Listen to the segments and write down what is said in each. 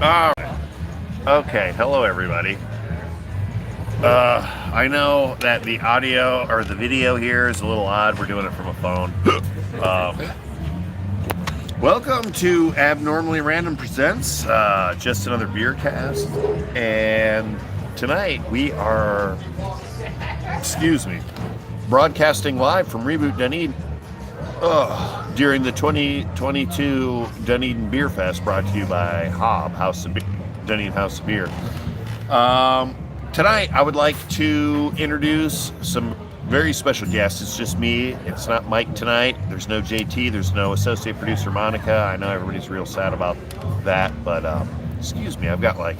All right. Okay, hello everybody. I know that the audio or the video here is a little odd. We're doing it from a phone. Welcome to Abnormally Random Presents, just another beer cast. And tonight we are, broadcasting live from Reboot Dunedin during the 2022 Dunedin Beerfest, brought to you by Dunedin House of Beer. Tonight I would like to introduce some very special guests. It's just me. It's not Mike tonight. There's no JT. There's no associate producer Monica. I know everybody's real sad about that, but excuse me, I've got like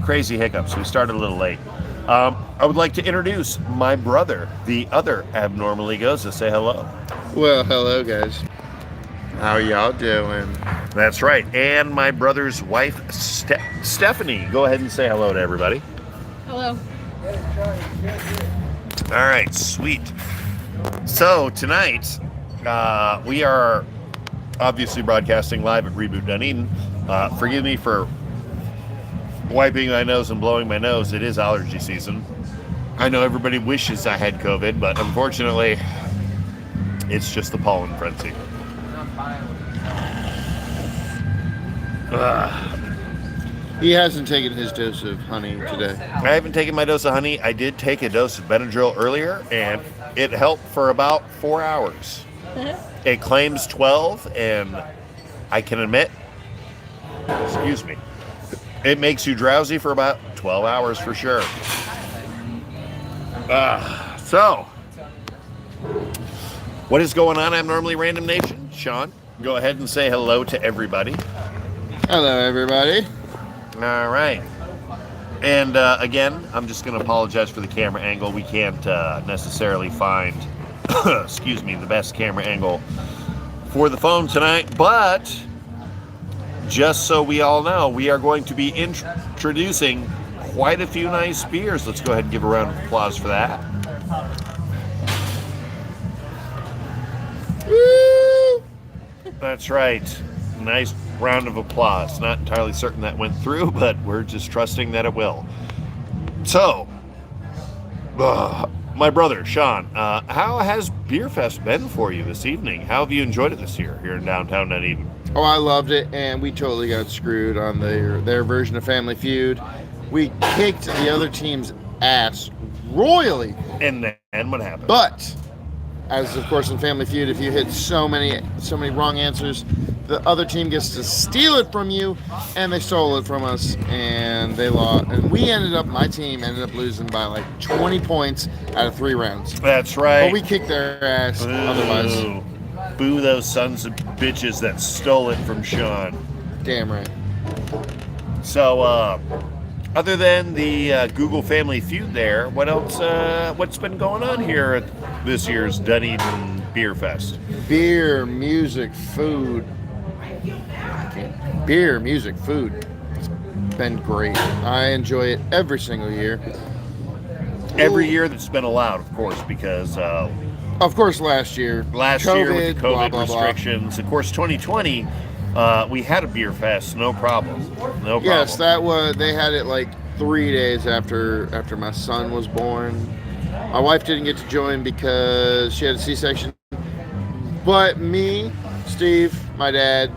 crazy hiccups. We started a little late. I would like to introduce my brother, the other Abnormally Goza. Say hello. Well, hello guys. How y'all doing? That's right. And my brother's wife, Stephanie. Go ahead and say hello to everybody. Hello. All right, sweet. So tonight, we are obviously broadcasting live at Reboot Dunedin. Forgive me for wiping my nose and blowing my nose. It is allergy season. I know everybody wishes I had COVID, but unfortunately, it's just the pollen frenzy. He hasn't taken his dose of honey today. I haven't taken my dose of honey. I did take a dose of Benadryl earlier, and it helped for about 4 hours. It claims 12, and I can admit, it makes you drowsy for about 12 hours for sure. So, what is going on, Abnormally Random Nation? Shawn, go ahead and say hello to everybody. Hello everybody. All right. And again, I'm just going to apologize for the camera angle. We can't necessarily find, the best camera angle for the phone tonight. But just so we all know, we are going to be introducing quite a few nice beers. Let's go ahead and give a round of applause for that. Woo! That's right. Nice round of applause. Not entirely certain that went through, but we're just trusting that it will. So, my brother, Shawn, how has Beerfest been for you this evening? How have you enjoyed it this year here in downtown Dunedin? Oh, I loved it, and we totally got screwed on their version of Family Feud. We kicked the other team's ass royally. And then what happened? But, as of course in Family Feud, if you hit so many wrong answers, the other team gets to steal it from you, and they stole it from us, and they lost. And my team ended up losing by like 20 points out of 3 rounds. That's right. But we kicked their ass otherwise. Boo those sons of bitches that stole it from Shawn. Damn right. So, other than the Google Family Feud there, what else, what's been going on here at this year's Dunedin Beerfest? Beer, music, food. Beer, music, food. It's been great. I enjoy it every single year. Every year that's been allowed, of course, because of course last year with the COVID restrictions. Of course, 2020, we had a beer fest, no problem. Yes, they had it like 3 days after my son was born. My wife didn't get to join because she had a C-section. But me, Steve, my dad,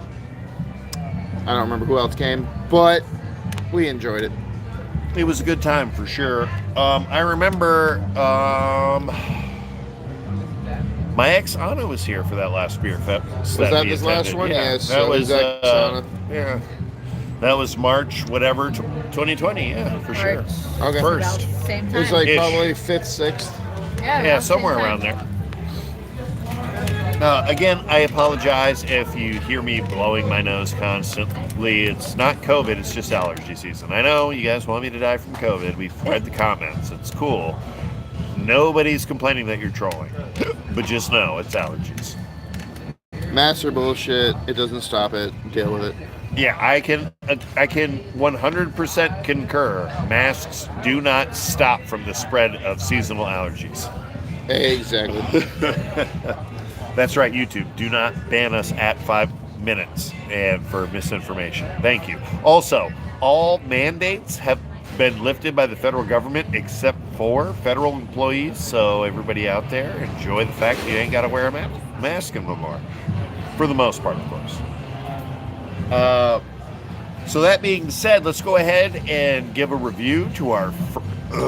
I don't remember who else came, but we enjoyed it. It was a good time for sure. I remember my ex Anna was here for that last beer fest. Was that this last one? Yeah, Yes. that was yeah. That was March, 2020. Yeah, for sure. Okay. First. Same time. It was like Ish. probably 5th, 6th. Yeah, somewhere around there. Again, I apologize if you hear me blowing my nose constantly. It's not COVID, it's just allergy season. I know you guys want me to die from COVID. We've read the comments. It's cool. Nobody's complaining that you're trolling. But just know, it's allergies. Masks are bullshit. It doesn't stop it. Deal with it. Yeah, I can 100% concur. Masks do not stop from the spread of seasonal allergies. Exactly. That's right, YouTube. Do not ban us at 5 minutes and for misinformation. Thank you. Also, all mandates have been lifted by the federal government except for federal employees. So everybody out there, enjoy the fact you ain't got to wear a mask no more. For the most part, of course. So that being said, let's go ahead and give a review to our...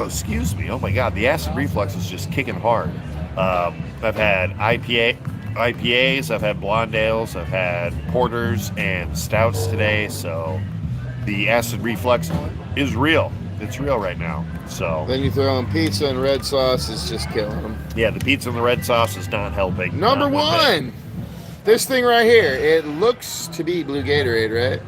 excuse me. Oh my God, the acid reflux is just kicking hard. I've had IPAs, I've had blonde ales, I've had porters and stouts today. So the acid reflux is real. It's real right now. So then you throw in pizza and red sauce, it's just killing them. Yeah, the pizza and the red sauce is not helping. Number one, this thing right here. It looks to be blue Gatorade, right?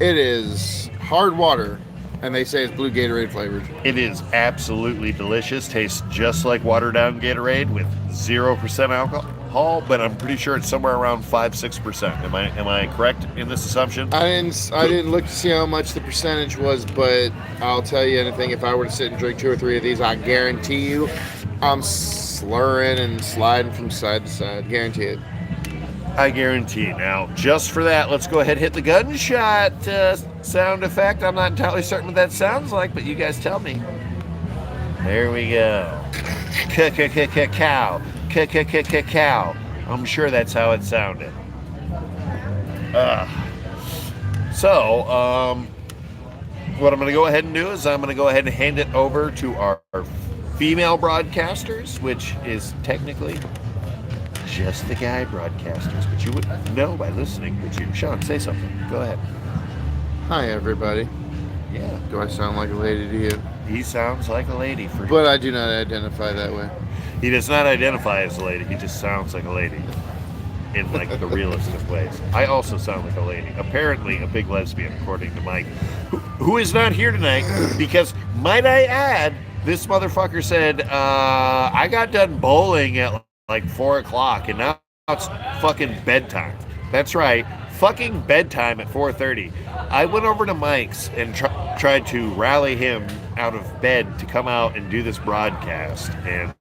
It is hard water, and they say it's blue Gatorade flavored. It is absolutely delicious. Tastes just like watered down Gatorade with 0% alcohol, but I'm pretty sure it's somewhere around 5-6%. Am I correct in this assumption? I didn't look to see how much the percentage was, but I'll tell you anything. If I were to sit and drink 2 or 3 of these, I guarantee you, I'm slurring and sliding from side to side. Guarantee it. I guarantee. Now, just for that, let's go ahead and hit the gunshot sound effect. I'm not entirely certain what that sounds like, but you guys tell me. There we go. Cow. Cow. I'm sure that's how it sounded. So, what I'm going to go ahead and do is I'm going to go ahead and hand it over to our female broadcasters, which is technically just the guy broadcasters, but you wouldn't know by listening, would you? Shawn, say something. Go ahead. Hi, everybody. Yeah. Do I sound like a lady to you? He sounds like a lady for sure. But I do not identify that way. He does not identify as a lady. He just sounds like a lady in like the realest of ways. I also sound like a lady. Apparently a big lesbian, according to Mike, who is not here tonight because, might I add, this motherfucker said, I got done bowling at like 4 o'clock and now it's fucking bedtime. That's right. Fucking bedtime at 4:30. I went over to Mike's and tried to rally him out of bed to come out and do this broadcast, and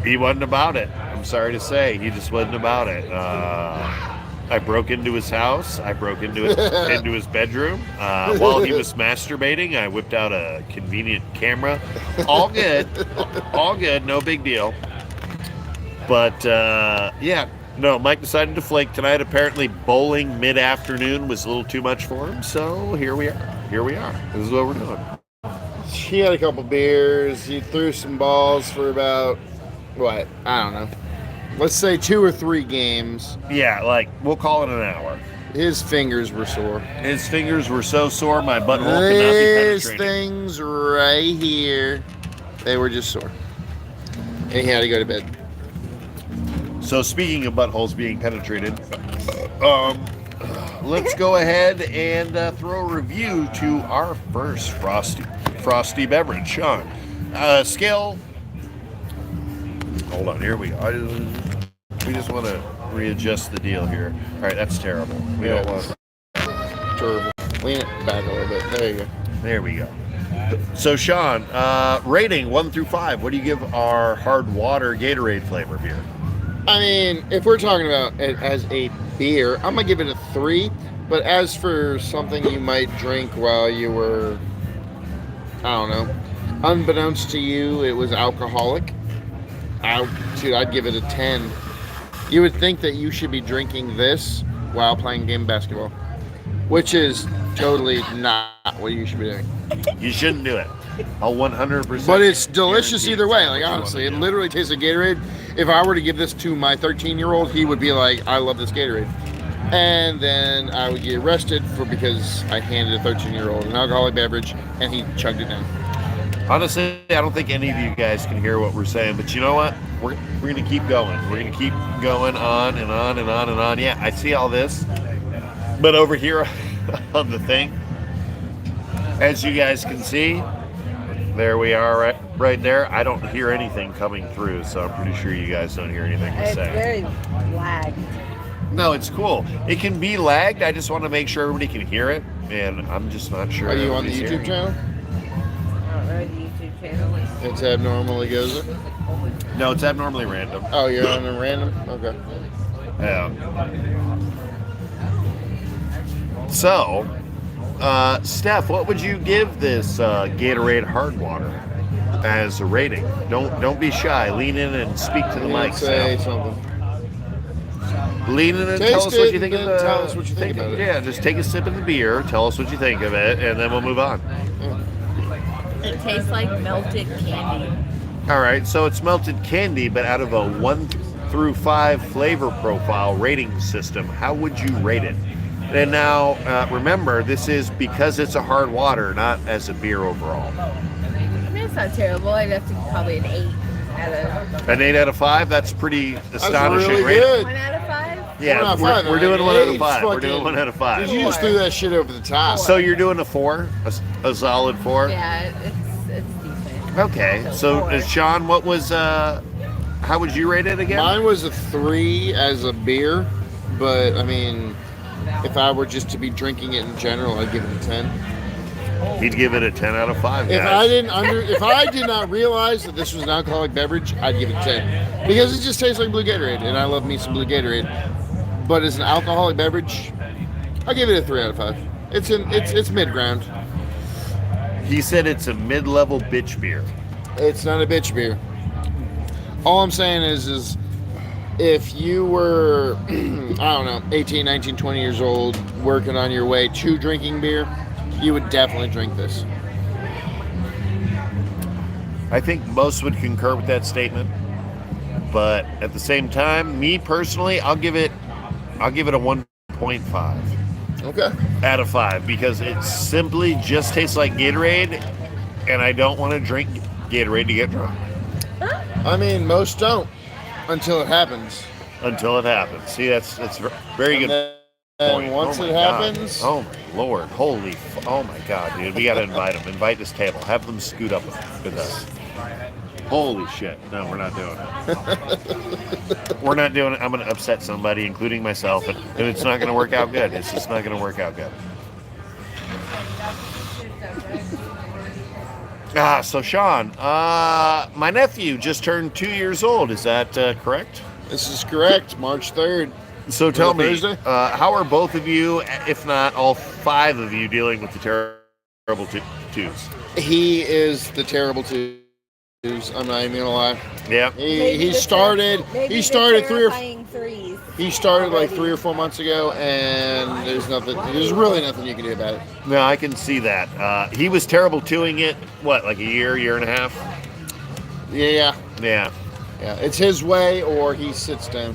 he wasn't about it. I'm sorry to say, he just wasn't about it. I broke into his house. I broke into his bedroom while he was masturbating. I whipped out a convenient camera. All good, no big deal. But yeah. No, Mike decided to flake tonight. Apparently bowling mid-afternoon was a little too much for him, so here we are. This is what we're doing. He had a couple beers. He threw some balls for about, what? I don't know. Let's say 2 or 3 games. Yeah, like, we'll call it an hour. His fingers were sore. His fingers were so sore, my butthole could not be penetrated. These things right here, they were just sore. And he had to go to bed. So speaking of buttholes being penetrated, let's go ahead and throw a review to our first frosty beverage. Shawn, scale. Hold on, here we go. We just want to readjust the deal here. All right, that's terrible. We don't want. Terrible. Lean it back a little bit. There you go. There we go. So Shawn, rating 1 through 5. What do you give our hard water Gatorade flavor here? I mean, if we're talking about it as a beer, I'm going to give it a 3. But as for something you might drink while you were, I don't know, unbeknownst to you, it was alcoholic, I'd give it a 10. You would think that you should be drinking this while playing game basketball, which is totally not what you should be doing. You shouldn't do it. I'll 100%. But it's delicious either way. Like, honestly, it literally tastes like Gatorade. If I were to give this to my 13-year-old, he would be like, I love this Gatorade. And then I would get arrested because I handed a 13-year-old an alcoholic beverage and he chugged it down. Honestly, I don't think any of you guys can hear what we're saying, but you know what? We're going to keep going. We're going to keep going on and on and on and on. Yeah, I see all this. But over here on the thing, as you guys can see, there we are right there. I don't hear anything coming through, so I'm pretty sure you guys don't hear anything to say. It's very lagged. No, it's cool. It can be lagged. I just want to make sure everybody can hear it, and I'm just not sure. Are you on the YouTube channel? I don't know the YouTube channel. It's abnormally goes it? No, it's abnormally random. Oh, you're on a random? Okay. Yeah. So, Steph, what would you give this Gatorade Hard Water as a rating? Don't be shy. Lean in and speak to the mic. Say Steph. something. Lean in and Taste tell us what it you think and of then the. tell us what you think about it. Yeah, just take a sip of the beer. Tell us what you think of it, and then we'll move on. It tastes like melted candy. All right, so it's melted candy, but out of a 1 through 5 flavor profile rating system, how would you rate it? And now, remember, this is because it's a hard water, not as a beer overall. I mean, it's not terrible. I'd have to probably an 8 out of. An 8 out of 5? That's pretty astonishing really rating. good. 1 out of 5? Yeah, One out of we're, five, we're doing 1 out of 5. We're fucking- doing 1 out of 5. You just threw that shit over the top. So you're doing a 4? A solid 4? Yeah, it's decent. Okay, so Four. Sean, what was, how would you rate it again? Mine was a 3 as a beer, but I mean, if I were just to be drinking it in general, I'd give it a 10. He'd give it a 10 out of 5, If guys. if I did not realize that this was an alcoholic beverage, I'd give it a 10 because it just tastes like Blue Gatorade, and I love me some Blue Gatorade. But as an alcoholic beverage, I give it a 3 out of 5. It's mid ground. He said it's a mid-level bitch beer. It's not a bitch beer. All I'm saying is if you were, I don't know, 18, 19, 20 years old, working on your way to drinking beer, you would definitely drink this. I think most would concur with that statement. But at the same time, me personally, I'll give it a 1.5 Okay. out of 5 because it simply just tastes like Gatorade, and I don't want to drink Gatorade to get drunk I mean, most don't until it happens. until it happens. See, that's very good. And point. once Oh it my God. happens, Oh my Lord, oh my God, dude, we gotta invite them. Invite this table. Have them scoot up with us. Holy shit! No, we're not doing it. We're not doing it. I'm gonna upset somebody, including myself, and it's not gonna work out good. It's just not gonna work out good. So Sean, my nephew just turned 2 years old. Is that correct? this is correct. March 3rd. So tell me, Thursday? how are both of you, if not all 5 of you, dealing with the terrible twos? He is the terrible twos. I'm not even gonna lie. Yeah. He started 3 or 4 months ago, and there's really nothing you can do about it. No, I can see that. He was terrible twoing it, what, like a year and a half? Yeah. Yeah. It's his way, or he sits down.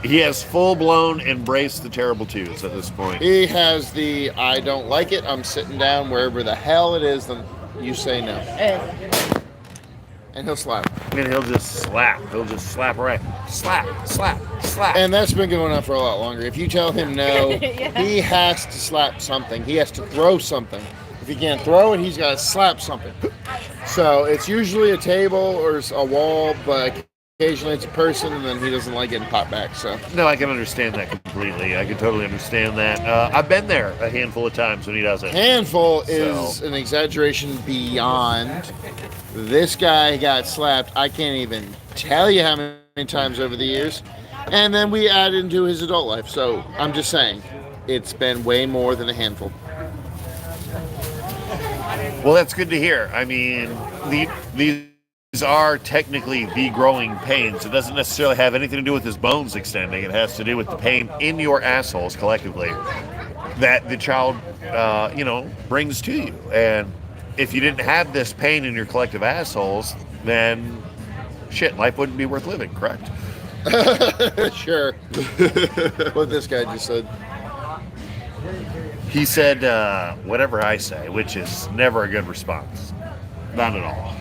He has full-blown embraced the terrible twos at this point. He has the I don't like it. I'm sitting down wherever the hell it is. Then you say no, and he'll slap. And he'll just slap. He'll just slap right. Slap. And that's been going on for a lot longer. If you tell him no, Yeah. he has to slap something. He has to throw something. If he can't throw it, he's got to slap something. So it's usually a table or a wall, but occasionally it's a person, and then he doesn't like getting popped back. So No, I can understand that completely. I can totally understand that. I've been there a handful of times when he does it. handful is an exaggeration beyond. This guy got slapped. I can't even tell you how many times over the years. And then we add into his adult life. So I'm just saying, it's been way more than a handful. Well, that's good to hear. I mean, these are technically the growing pains. It doesn't necessarily have anything to do with his bones extending. It has to do with the pain in your assholes collectively that the child, brings to you. And if you didn't have this pain in your collective assholes, then shit, life wouldn't be worth living, correct? Sure. What this guy just said. He said, whatever I say, which is never a good response. Not at all.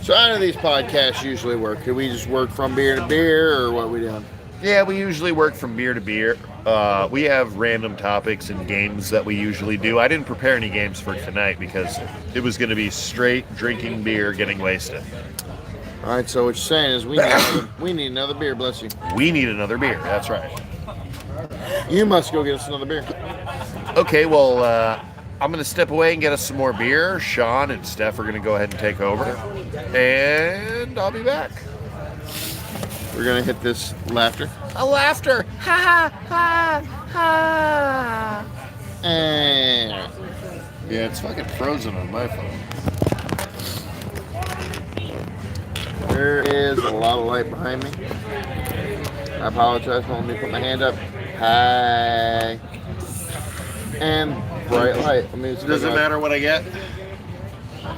So how do these podcasts usually work? Do we just work from beer to beer, or what are we doing? Yeah, we usually work from beer to beer. We have random topics and games that we usually do. I didn't prepare any games for tonight because it was going to be straight drinking beer, getting wasted. All right, so what you're saying is we need another beer, bless you. We need another beer. That's right. You must go get us another beer. Okay, well, I'm going to step away and get us some more beer. Sean and Steph are going to go ahead and take over. And I'll be back. We're gonna hit this laughter. A laughter. Ha ha ha. And Yeah, it's fucking frozen on my phone. there is a lot of light behind me. I apologize for letting me put my hand up. Hi. And bright light. I mean, Does it matter what I get?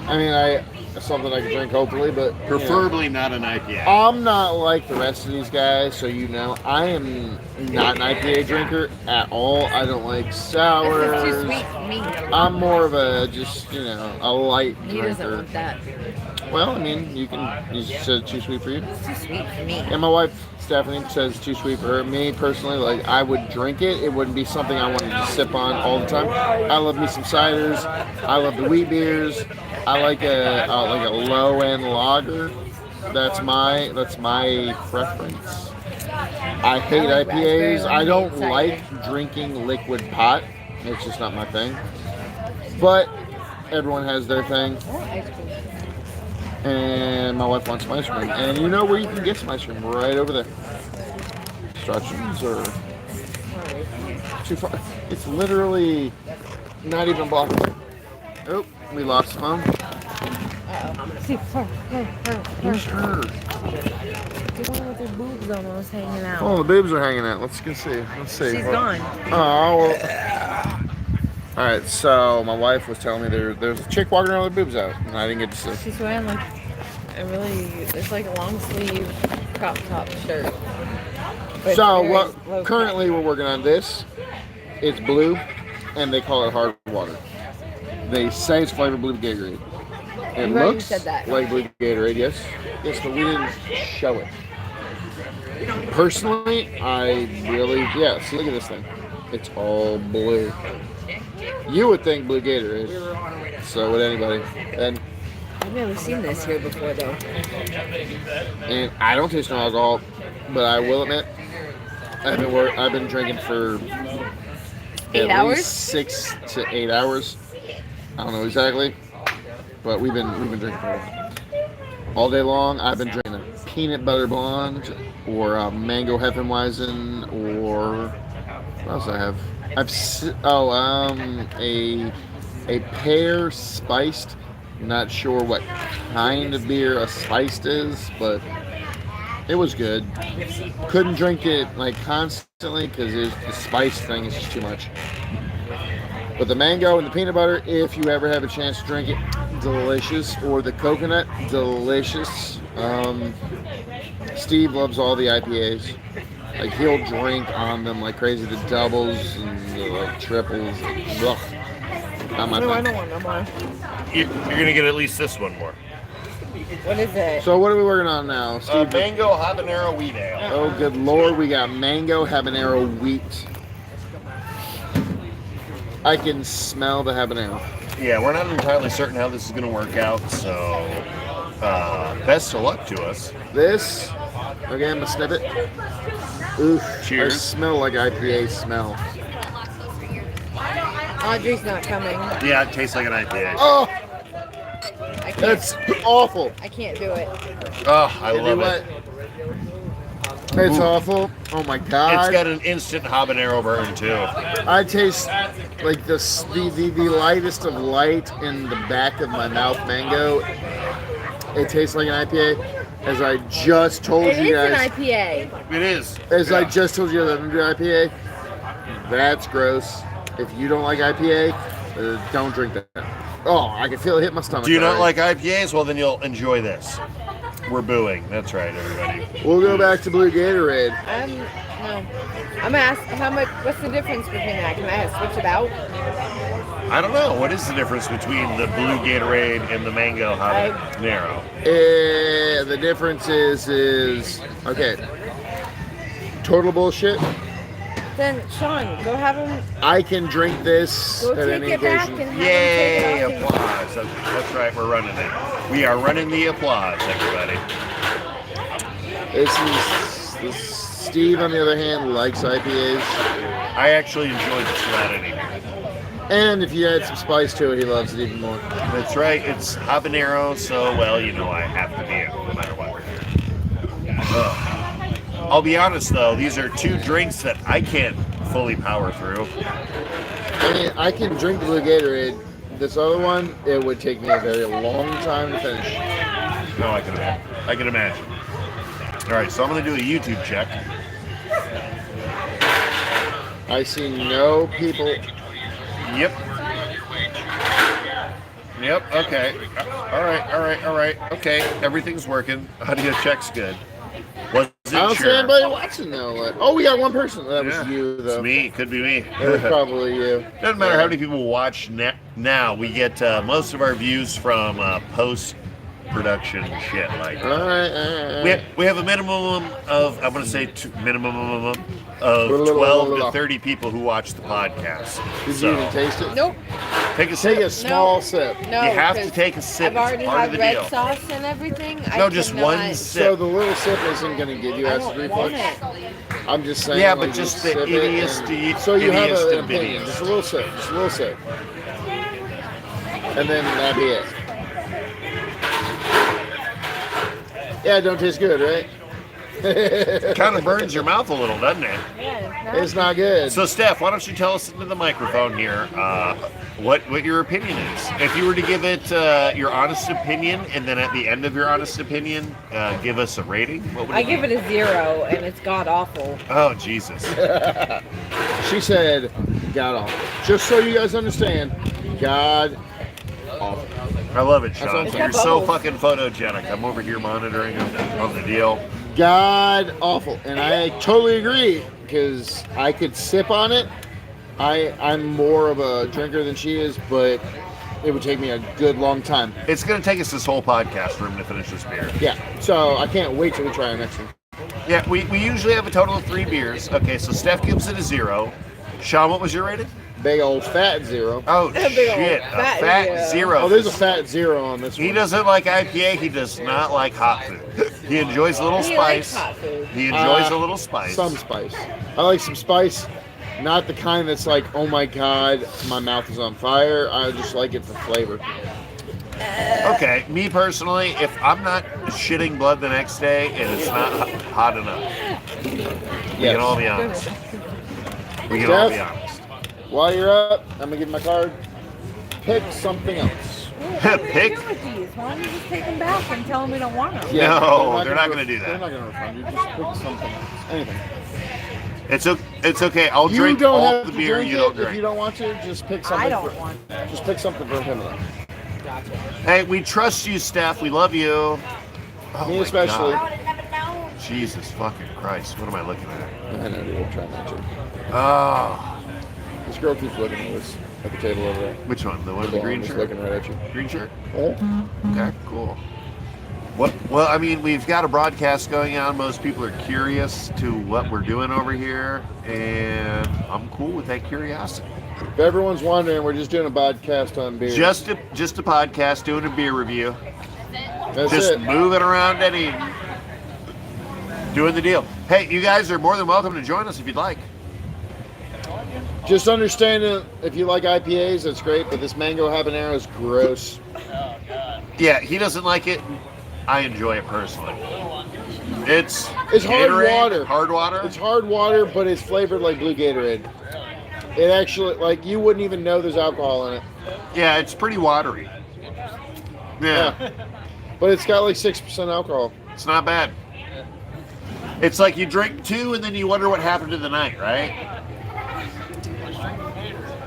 I mean, something I can drink hopefully, but Preferably not an IPA. I'm not like the rest of these guys, so you know, I am not an IPA drinker at all. I don't like sours. This is too sweet for me. I'm more of a just, a light He doesn't drinker. want that. Well, I mean, you said it's too sweet for you. It's too sweet for me. And my wife, Stephanie, says it's too sweet for her. Me, personally, like, I would drink it. It wouldn't be something I wanted to sip on all the time. I love me some ciders. I love the wheat beers. I like a low-end lager. That's my preference. I hate I like raspberry IPAs. I don't lemonade like cider. drinking liquid pot. It's just not my thing. But everyone has their thing. I want ice cream. And my wife wants some ice cream. And you know where you can get some ice cream? Right over there. Instructions or too far. It's literally not even blocked. Oh, we lost the phone. Who's her? The one with her boobs almost hanging out. Oh, the boobs are hanging out. Let's go see. Let's see. She's gone. Oh, well. All right, so my wife was telling me there's a chick walking around with her boobs out, and I didn't get to see. She's wearing like it's like a long sleeve crop top shirt. But So it's very low currently we're working on this. It's blue, and they call it hard water. They say it's flavored blue Gatorade. It You already looks said that. like blue Gatorade, yes, but we didn't show it. Personally, see, look at this thing. It's all blue. You would think blue Gatorade. So would anybody. And I've never seen this here before though. And I don't taste no alcohol, but I will admit, I've been drinking for 8 at hours? least 6 to 8 hours. I don't know exactly, but we've been drinking for all day long. I've been drinking a peanut butter blonde or a mango Hefeweizen or what else I have? A pear spiced. Not sure what kind of beer a spiced is, but it was good. Couldn't drink it like constantly because the spice thing is just too much. But the mango and the peanut butter, if you ever have a chance to drink it, delicious. Or the coconut, delicious. Steve loves all the IPAs. Like he'll drink on them like crazy. The doubles and the like triples. Ugh. Not my No, I thing. don't want no more. You're gonna get at least this one more. What is it? So what are we working on now, Steve? Mango habanero wheat ale. Oh, good Lord, we got mango habanero wheat. I can smell the habanero. Yeah, we're not entirely certain how this is gonna work out, so best of luck to us. This, okay, I'm gonna sniff it. Oof, Cheers. I smell like IPA smell. Audrey's not coming. Yeah, it tastes like an IPA. Oh, I can't. that's awful. I can't do it. Oh, I You know love what? it. It's Ooh. awful. Oh my It's God. got an instant habanero burn too. I taste like the lightest of light in the back of my mouth mango. It tastes like an IPA. As I just told It you is an guys. IPA. It is. As I Yeah. just told you that I'm doing IPA. That's gross. If you don't like IPA, don't drink that. Oh, I can feel it hit my stomach. Do you not already. like IPAs? Well, then you'll enjoy this. We're booing. That's right, everybody. We'll go back to blue Gatorade. No. I'm gonna ask how much. What's the difference between that? Can I switch it out? I don't know. What is the difference between the blue Gatorade and the mango habanero? The difference is okay. Total bullshit. Then Shawn, go have him. I can drink this Go at take any it back occasion. and have him Yay! take it off. Applause. That's right. We're running it. We are running the applause, everybody. This Steve, on the other hand, likes IPAs. I actually enjoyed this without any. And if you add some spice to it, he loves it even more. That's right. It's habanero, so well, I have to be it no matter what. Ugh. I'll be honest though, these are two drinks that I can't fully power through. I mean, I can drink the blue Gatorade. This other one, it would take me a very long time to finish. No, I can imagine. All right, so I'm going to do a YouTube check. I see no people. Yep. Okay. All right. Okay, everything's working. Audio check's good. Wasn't I don't see sure. anybody watching though. Oh, we got one person. That was you, though. It's me. Could be me. It was probably you. Doesn't matter how many people watch now. We get most of our views from post-production shit. Like All right. we have a minimum of I'm going to say minimum of 12 to 30 people who watch the podcast. Did So, you even taste it? Nope. take a sip. Take a small sip. No. You have to 'cause take a sip. I've already it's part had of the red deal. sauce and everything. No, just one So sip. the little sip isn't going to give you I acid don't want reflux. it. I'm just saying. Yeah, like, but just sip the it idiocy. So you have idiocy an of opinion. videos. Just a little sip. Just a little sip. And then that'd be it. Yeah, it don't taste good, right? Kind of burns your mouth a little, doesn't it? Yeah, It's not good. So, Steph, why don't you tell us into the microphone here what your opinion is? If you were to give it your honest opinion, and then at the end of your honest opinion, give us a rating, what would I it give be? it a 0, and it's god awful. Oh, Jesus. She said, God awful. Just so you guys understand, God awful. I love it, That's what Sean. I'm You're saying. so fucking photogenic. I'm over here monitoring on the deal. God awful. And I totally agree, because I could sip on it. I'm more of a drinker than she is, but it would take me a good long time. It's going to take us this whole podcast for him to finish this beer. Yeah, so I can't wait till we try our next one. Yeah, we usually have a total of 3 beers. Okay, so Steph gives it a 0. Sean, what was your rating? Big old fat 0. Oh, A big old shit. A fat fat 0. Oh, there's a fat 0 on this one. He doesn't like IPA. He does not like hot food. He enjoys a little He likes spice. hot food. He enjoys a little spice. Some spice. I like some spice. Not the kind that's like, oh my god, my mouth is on fire. I just like it for flavor. Okay, me personally, if I'm not shitting blood the next day and it's not hot enough, we can all be honest. We can all be honest. While you're up, I'm gonna give you my card. Pick something else. What are Pick. you doing with these? Why don't you just take them back and tell them we don't want them? No, they're not gonna do that. They're not gonna refund you. Just pick something else. Anything. It's okay. I'll You drink don't all have the to beer drink you it don't if you drink. don't want to. Just pick something. I don't want. Just pick something for him. Gotcha. Hey, we trust you, Steph. We love you. Oh Me my especially. God. Jesus fucking Christ. What am I looking at? I know, dude. We'll try not to. Oh. This girl keeps looking at us at the table over there. Which one? The one with the The green one shirt? that's looking right at you. Green shirt? Oh. Okay, cool. What? Well, I mean, we've got a broadcast going on. Most people are curious to what we're doing over here, and I'm cool with that curiosity. If everyone's wondering, we're just doing a podcast on beer. Just a podcast, doing a beer review, That's just it. moving around Dunedin, doing the deal. Hey, you guys are more than welcome to join us if you'd like. Just understand that if you like IPAs, that's great, but this mango habanero is gross. Yeah, he doesn't like it. I enjoy it personally. It's It's hard Gatorade, water. Hard water. It's hard water, but it's flavored like blue Gatorade. It actually, like, you wouldn't even know there's alcohol in it. Yeah, it's pretty watery. Yeah. But it's got like 6% alcohol. It's not bad. It's like you drink 2 and then you wonder what happened to the night, right?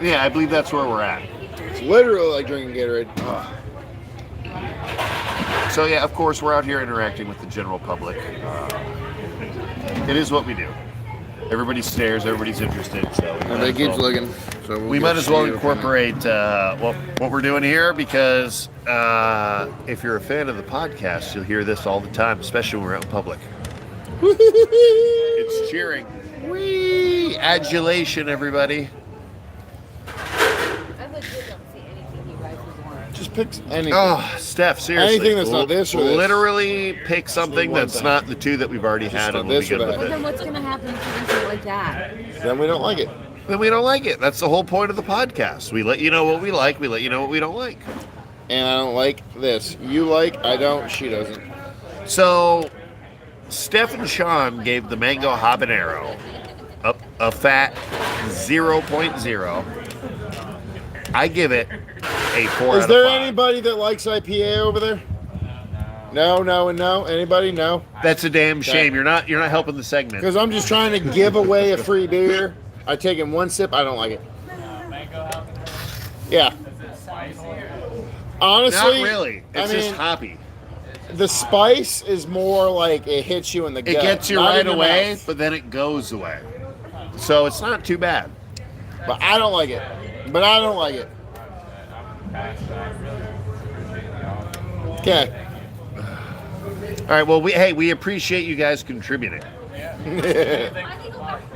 Yeah, I believe that's where we're at. It's literally like drinking Gatorade. So yeah, of course, we're out here interacting with the general public. It is what we do. Everybody stares, everybody's interested, so Everybody keeps looking. So we might as well incorporate what we're doing here, because if you're a fan of the podcast, you'll hear this all the time, especially when we're out in public. It's cheering. Whee! Adulation, everybody. I legit don't see anything you guys would want. Just pick anything. Oh, Steph, seriously. Anything that's not this or this. Literally pick something one that's thing. not the 2 that we've already had, not and we'll this be or good that. with Well, then it. what's gonna happen if you don't like that? Then we don't like it. Then we don't like it. That's the whole point of the podcast. We let you know what we like. We let you know what we don't like. And I don't like this. You like, I don't, she doesn't. So, Steph and Shawn gave the mango habanero a fat 0.0. I give it a 4 Is out there of 5. anybody that likes IPA over there? No, no, and no. Anybody? No. That's a damn shame. You're not helping the segment. Because I'm just trying to give away a free beer. I take in one sip. I don't like it. Yeah. Honestly, Not really. It's just hoppy. The spice is more like it hits you in the gut. It gets you not right in your away, mouth. but then it goes away. So it's not too bad. But I don't like it. Okay. All right. Well, we appreciate you guys contributing.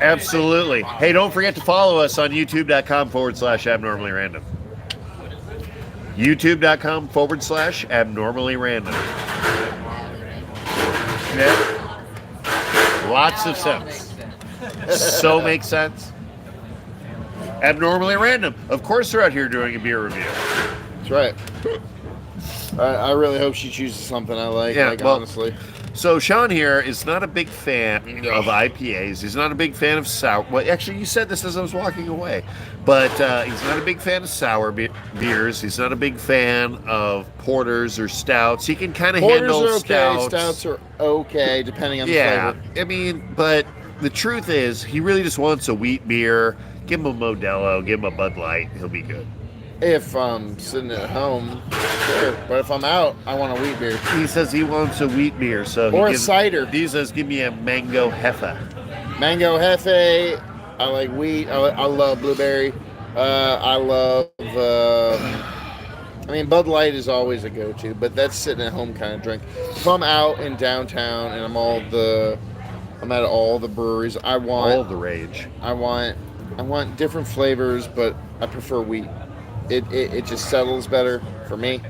Absolutely. Hey, don't forget to follow us on youtube.com/abnormally random. youtube.com/abnormally random. Yeah. Lots of sense. So makes sense. Abnormally random. Of course, they're out here doing a beer review. That's right. I really hope she chooses something I like. Yeah, well, honestly. So Shawn here is not a big fan of IPAs. He's not a big fan of sour. Well, actually, you said this as I was walking away, but he's not a big fan of sour beers. He's not a big fan of porters or stouts. He can kind of handle Porters are okay. stouts. Stouts are okay, depending on the flavor. I mean, but the truth is, he really just wants a wheat beer. Give him a Modelo. Give him a Bud Light. He'll be good. If I'm sitting at home, sure. But if I'm out, I want a wheat beer. He says he wants a wheat beer, so Or a cider. He says, "Give me a mango hefe." Mango hefe. I like wheat. I love blueberry. I love. I mean, Bud Light is always a go-to, but that's sitting at home kind of drink. If I'm out in downtown and I'm at all the breweries, I want all the rage. I want different flavors, but I prefer wheat. It just settles better for me,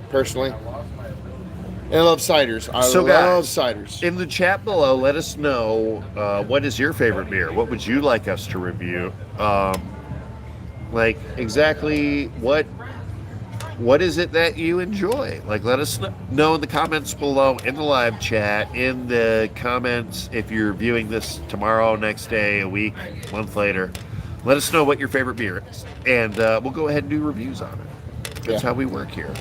personally. And I love ciders. I love ciders. In the chat below, let us know what is your favorite beer. What would you like us to review? Like exactly what is it that you enjoy? Like, let us know in the comments below, in the live chat, in the comments if you're viewing this tomorrow, next day, a week, month later. Let us know what your favorite beer is, and we'll go ahead and do reviews on it. That's how we work here.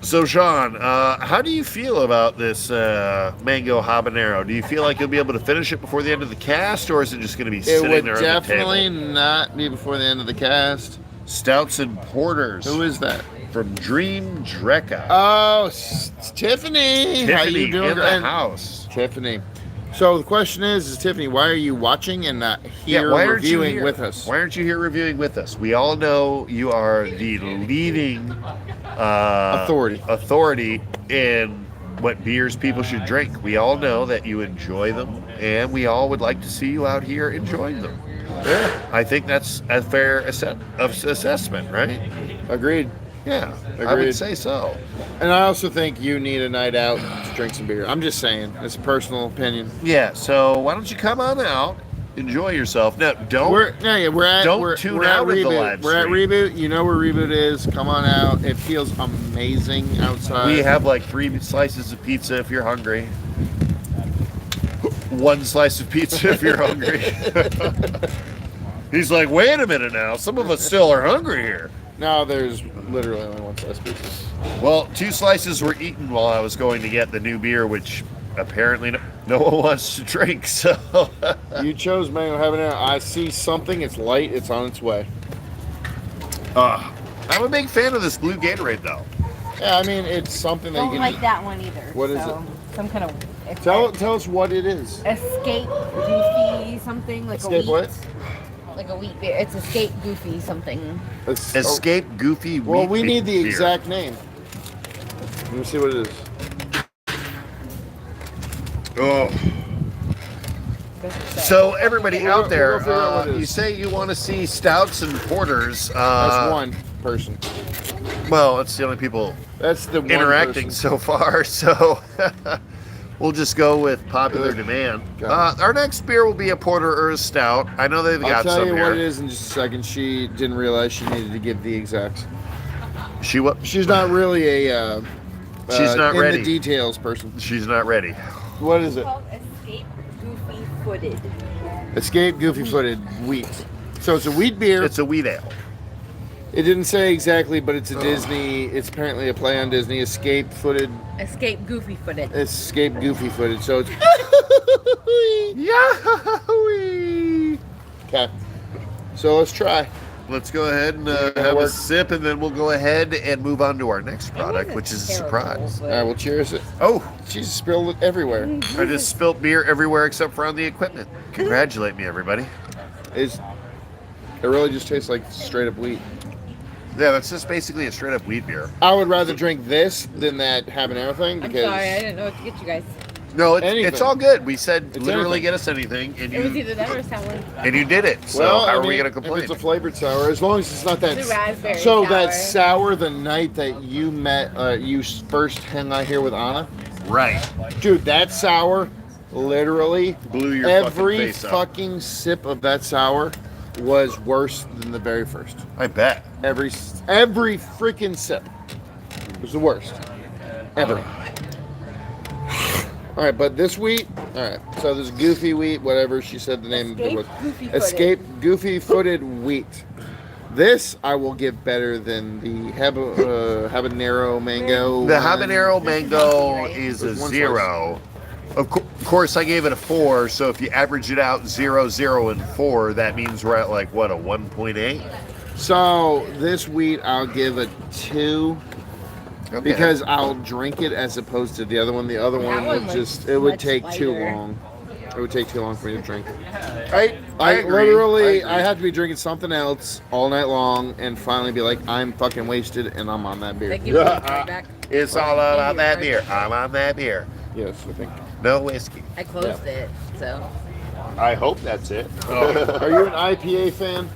So, Shawn, how do you feel about this mango habanero? Do you feel like you'll be able to finish it before the end of the cast, or is it just going to be sitting there on the table? It would definitely not be before the end of the cast. Stouts and Porters. Who is that? From Dream Drecka. Oh, Tiffany. How you doing? In the house. Tiffany. So the question is Tiffany, why are you watching and not here reviewing with us? Why aren't you here reviewing with us? We all know you are the leading authority in what beers people should drink. We all know that you enjoy them, and we all would like to see you out here enjoying them. Yeah. I think that's a fair assessment, right? Agreed. Yeah, Agreed. I would say so. And I also think you need a night out to drink some beer. I'm just saying. It's a personal opinion. Yeah, so why don't you come on out, enjoy yourself. No, we're at Reboot. We're at Reboot. You know where Reboot is. Come on out. It feels amazing outside. We have like 3 slices of pizza if you're hungry. 1 slice of pizza if you're hungry. He's like, wait a minute now. Some of us still are hungry here. No, there's literally only 1 slice of pizza. Well, 2 slices were eaten while I was going to get the new beer, which apparently no one wants to drink. So you chose mango habanero. I see something. It's light. It's on its way. I'm a big fan of this blue Gatorade, though. Yeah, I mean, it's something that Don't you can like that one either. What is it? Some kind of Tell us what it is. Escape Goofy something like Escape a wheat. what? Like a wheat beer. It's Escape Goofy something. Escape Goofy wheat Well, we need the beer. exact name. Let me see what it is. Oh. So everybody out there, figure out what it is. you say you want to see stouts and porters. That's one person. Well, it's the only people That's the one interacting person. so far. So we'll just go with popular demand. Our next beer will be a porter or a stout. I know they've got I'll tell some you here. what it is in just a second. She didn't realize she needed to give the exacts. She what? She's not really a She's not in ready. the details person. She's not ready. What is it? It's called Escape Goofy Footed. Escape Goofy Footed Wheat. So it's a wheat beer. It's a wheat ale. It didn't say exactly, but it's a Disney. It's apparently a play on Disney. Escape Footed. Escape Goofy Footed. Escape Goofy Footed. So it's. Yahoo! Okay. So let's try. Let's go ahead and have a sip, and then we'll go ahead and move on to our next product, wasn't which is a terrible, surprise. All right, well, cheers it. Oh, Jesus, spilled it everywhere. I just spilt beer everywhere except for on the equipment. Congratulate me, everybody. It really just tastes like straight up wheat. Yeah, that's just basically a straight up wheat beer. I would rather drink this than that habanero thing I'm because sorry, I didn't know what to get you guys. No, it's Anything. all good. We said It's literally anything. get us anything, and It was you either that or sour. and you did it. So well, how I are we mean, gonna if complain? it's a flavored sour, as long as it's not that. It's a raspberry so sour. that sour the night that you met, you first hung out here with Anna, Right, dude. That sour, literally, blew your every fucking face up. fucking sip of that sour was worse than the very first. I bet. Every freaking sip was the worst ever. All right, but this wheat, all right. So this goofy wheat, whatever she said the name of it was, Escape Goofy Footed Wheat. This I will give better than the habanero mango. The one. habanero mango is a There's one 0. Of course, I gave it a 4. So if you average it out 0, 0, and 4, that means we're at like what, a 1.8? So this wheat I'll give a 2 Okay. because I'll drink it as opposed to the other one. The other one one would was it would much take too lighter. long. It would take too long for me to drink. I agree. Literally, I I have to be drinking something else all night long and finally be like, I'm fucking wasted and I'm on that beer. They give you the card back. It's all about that beer. I'm on that beer. Yes, I think. No whiskey. I closed it, so. I hope that's it. Are you an IPA fan?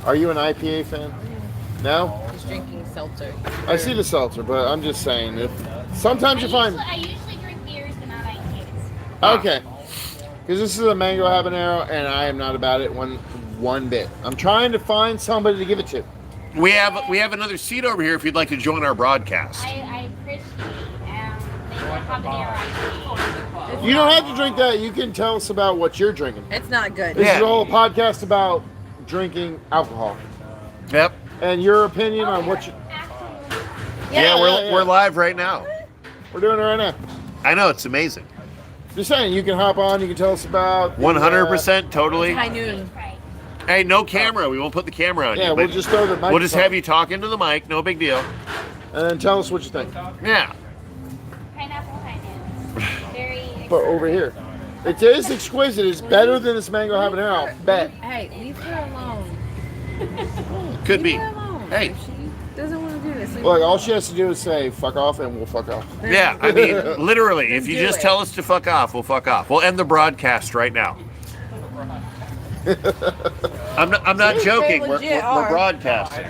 Are you an IPA fan? No? Just drinking seltzer. I see the seltzer, but I'm just saying, if sometimes you find. I usually drink beers and not IPAs. Okay. Because this is a mango habanero, and I am not about it one bit. I'm trying to find somebody to give it to. We have another seat over here if you'd like to join our broadcast. I appreciate mango habanero IPA. You don't have to drink that. You can tell us about what you're drinking. It's not good. This Yeah. is all a podcast about drinking alcohol Yep. and your opinion on what you. Yeah, yeah. we're live right now. We're doing it right now. I know, it's amazing. Just saying, you can hop on. You can tell us about. the, 100% totally. High noon. Hey, no camera. We won't put the camera on Yeah, you. we'll but just throw the microphone. we'll just have you talk into the mic. No big deal. And then tell us what you think. Yeah. Pineapple high Very. But over here, it is exquisite. It's better than this mango habanero. I'll bet. Hey, leave her alone. Could be. Leave her alone. Hey. If she doesn't want to do this. leave Look, her all she has to do is say "fuck off" and we'll fuck off. Yeah, I mean, literally, if you do just it. tell us to fuck off, we'll fuck off. We'll end the broadcast right now. I'm not joking. We're legit we're are. broadcasting.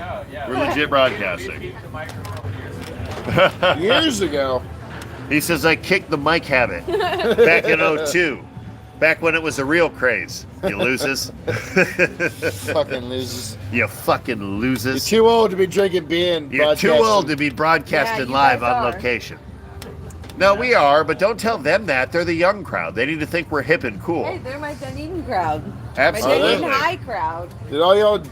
We're legit broadcasting. Years ago, He says, I kicked the mic habit back in 02. Back when it was a real craze. You loses. fucking loses. You fucking You're loses. too old to be drinking beer and You're too broadcasting. old to be broadcasting you live guys on are. location. No, we are, but don't tell them that. They're the young crowd. They need to think we're hip and cool. Hey, they're my Dunedin crowd. My Absolutely. Dunedin High crowd. Did all y'all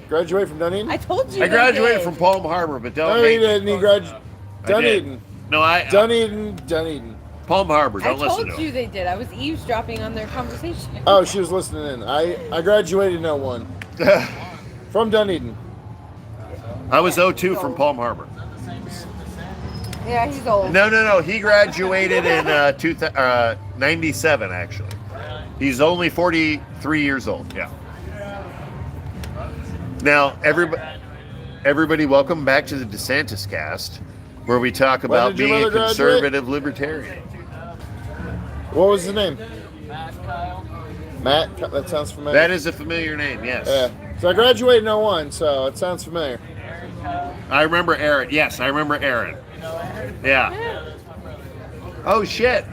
graduate from Dunedin? I told you. I they graduated did. from Palm Harbor, but don't No, he hate me. didn't. He graduated. I did. Dunedin. No, I Dunedin. Palm Harbor. I Don't listen told to you him. they did. I was eavesdropping on their conversation. Oh, she was listening in. I graduated in 01. From Dunedin. I was 02 from Palm Harbor. Yeah, he's old. No. He graduated in 97, actually. He's only 43 years old. Yeah. Now, everybody, welcome back to the DeSantis cast, where we talk about did your being a mother graduate? conservative libertarian. What was his name? Matt? That sounds familiar. That is a familiar name, yes. Yeah. So I graduated in 01, so it sounds familiar. I remember Aaron. Yes, I remember Aaron. Yeah. Oh, shit.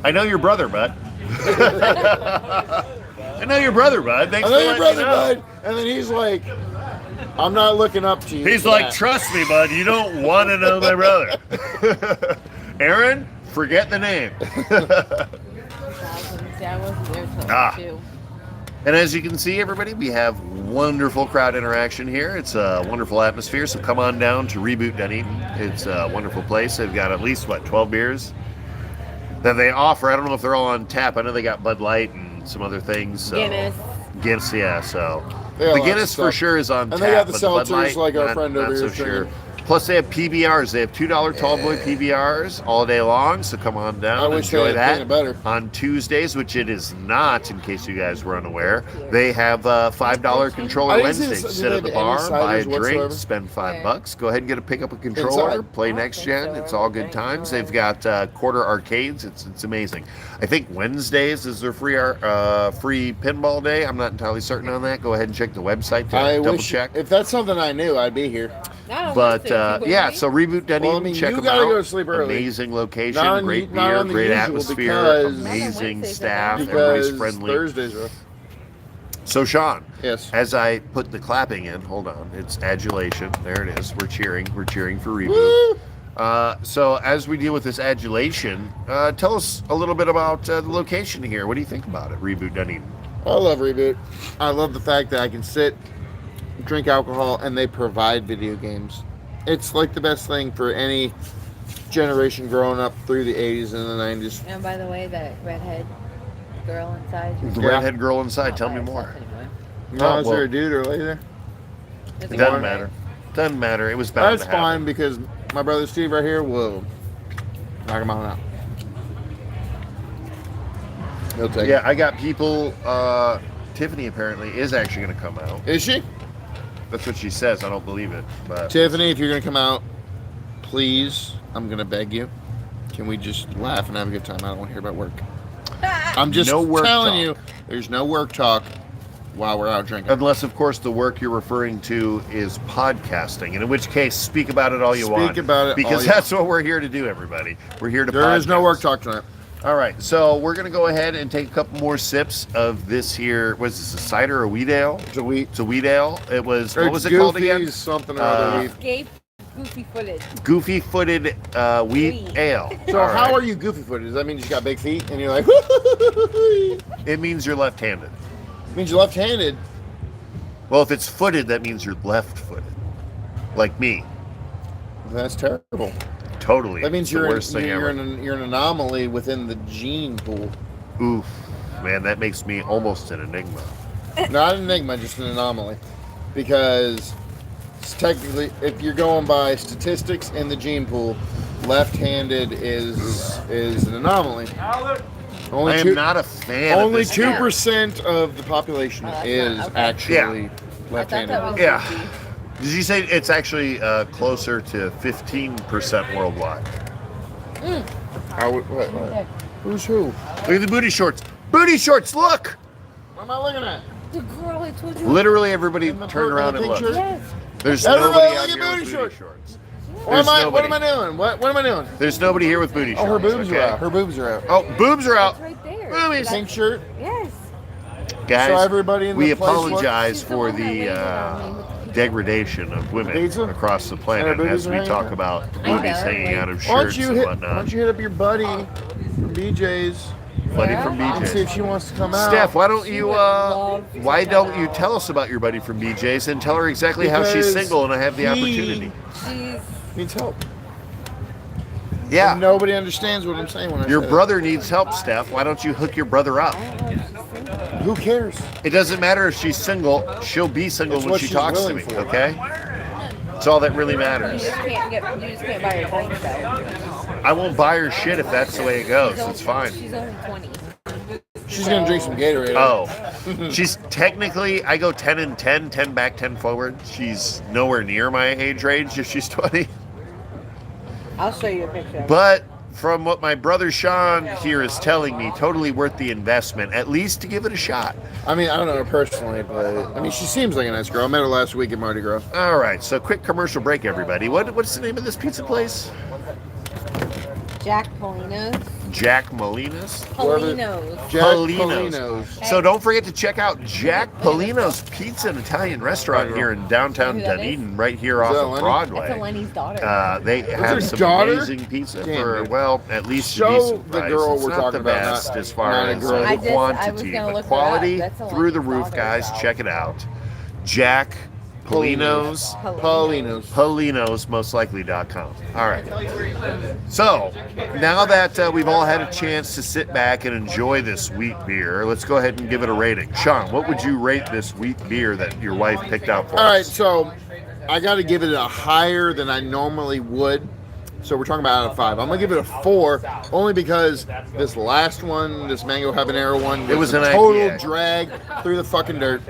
I know your brother, bud. I know your brother, bud. Thanks I know for your letting me brother, know. bud. And then he's like, I'm not looking up to you. He's for like, that. trust me, bud. You don't want to know my brother. Aaron, Forget the name. 2000s. Yeah, I wasn't there till Ah. 2. And as you can see, everybody, we have wonderful crowd interaction here. It's a wonderful atmosphere, so come on down to Reboot Dunedin. It's a wonderful place. They've got at least, 12 beers that they offer. I don't know if they're all on tap. I know they got Bud Light and some other things. So. Guinness, yeah, so. The Guinness for sure is on tap. And they got the but Bud seltzers Light, like our not- friend not over so here is sure. drinking. Plus, they have PBRs. They have $2 tall boy PBRs all day long. So come on down I and wish they enjoy had that. peanut butter. On Tuesdays, which it is not, in case you guys were unaware, they have $5 controller I didn't see Wednesday. this- Sit do at they the have any bar, buy a ciders drink, whatsoever? spend Where? $5. Go ahead and pick up a controller, Inside. play I don't next think gen. so. It's all good times. They've got quarter arcades. It's amazing. I think Wednesdays is their free pinball day. I'm not entirely certain on that. Go ahead and check the website to I double wish check. if that's something I knew, I'd be here. But yeah, so Reboot Dunedin, Well, I mean, check you them gotta out. go to sleep early. Amazing location, Not great not beer, on the great usual atmosphere, because- amazing Wednesdays staff, are everybody's Because friendly. Thursdays are. So Sean, Yes. as I put the clapping in, hold on, it's adulation. There it is. We're cheering for Reboot. Woo! So as we deal with this adulation, tell us a little bit about the location here. What do you think about it, Reboot Dunedin? I love Reboot. I love the fact that I can sit, drink alcohol, and they provide video games. It's like the best thing for any generation growing up through the 80s and the 90s. And by the way, that redhead girl inside. The Yeah. redhead girl inside. Tell me By more. herself anyway. No, is well- there a dude or a lady there? There's It a doesn't guy. matter. Doesn't matter. It was bound That's to happen. fine because my brother Steve right here will knock him on out. He'll take Yeah, I got people. Tiffany apparently is actually going to come out. it. Is she? That's what she says. I don't believe it, but Tiffany, if you're going to come out, please, I'm going to beg you. Can we just laugh and have a good time? I don't want to hear about work. I'm just No work telling talk. you, there's no work talk while we're out drinking. unless, of course, the work you're referring to is podcasting, and in which case, speak about it all you want. Speak about it all because you that's what we're here to do, everybody. We're here to. There is no podcast. work talk tonight. All right, so we're going to go ahead and take a couple more sips of this here. Was this a cider or a wheat ale? It's a wheat. It's a wheat ale. It was. What It's was it called Goofy again? Something or other wheat. Escape goofy footed. Goofy-footed wheat Wheat. ale. So All how right. are you goofy footed? Does that mean you got big feet and you're like, It means you're left-handed. means you're left-handed? Well, if it's footed, that means you're left-footed, like me. That's terrible. Totally. That means It's the you're worst thing ever. you're an anomaly within the gene pool. Oof, man, that makes me almost an enigma. Not an enigma, just an anomaly. Because it's technically, if you're going by statistics in the gene pool, left-handed is an anomaly. Only I am not a fan only of this. 2% of the population that's is not- okay. actually I thought left-handed. that was Yeah. goofy. Did you say it's actually closer to 15% worldwide? What? Who's who? Look at the booty shorts. Booty shorts, look! What am I looking at? The girl I told you. Literally everybody In the turn purple around and look. picture? Yes. There's Everybody nobody look out at here booty with shorts. booty shorts. What There's am I nobody. doing? What am I doing? There's nobody here with booty shorts. Oh, her boobs okay? are out. Her boobs are out. Oh, boobs are out. It's right there. Boobies. Pink shirt. Yes. Guys, So everybody in we the place apologize She's the for one that the waited on me with the degradation of women Pizza? across the And planet her boobies as are we hanging talk out. about the I know, booties hanging like- out of Why don't shirts you and hit? Why whatnot. don't you hit up your buddy from BJ's Buddy from and see if BJ's. she wants to come out? Steph, why don't She you would love to why come don't you out. tell us about your buddy from BJ's and tell her exactly how she's Because single and I have the he- opportunity. She's Needs help. Yeah. And nobody understands what I'm saying when I Your say brother needs help, Steph. Why don't you hook your brother up? that. Who cares? It doesn't matter if she's single. She'll be single It's when what she she's talks to willing me, for. okay? That's all that really you matters. just can't buy her drinks though. I won't buy her shit if that's the way it goes. She's It's only- fine. She's only 20. She's gonna drink some Gatorade. Oh, she's technically, I go 10 and 10, 10 back, 10 forward. She's nowhere near my age range if she's 20. I'll show you a picture. But from what my brother Shawn here is telling me, totally worth the investment, at least to give it a shot. I mean, I don't know her personally, but I mean, she seems like a nice girl. I met her last week at Mardi Gras. All right, so quick commercial break, everybody. What's the name of this pizza place? Jack Polino's. Jack Molina's. Polino's. Jack Polino's. Polino's. So don't forget to check out Jack Polino's Pizza and Italian Restaurant here in downtown Who that Dunedin, right here Is off that of Lenny? That's Broadway. Lenny's daughter. They have her some daughter? amazing pizza Damn, for, dude. well, at least a Show decent the price. girl It's we're not talking the about, best not- as far not a as girl. the I was quantity, gonna but look her quality up. That's through the Lenny's roof, daughter, guys. so. Check it out. Jack Polino's. Polino's. PolinosMostLikely.com. All right. So now that we've all had a chance to sit back and enjoy this wheat beer, let's go ahead and give it a rating. Sean, what would you rate this wheat beer that your wife picked out for All right, us? so I got to give it a higher than I normally would. So we're talking about out of 5. I'm gonna give it a 4, only because this last one, this mango habanero one, It was a an total IPA. drag through the fucking dirt.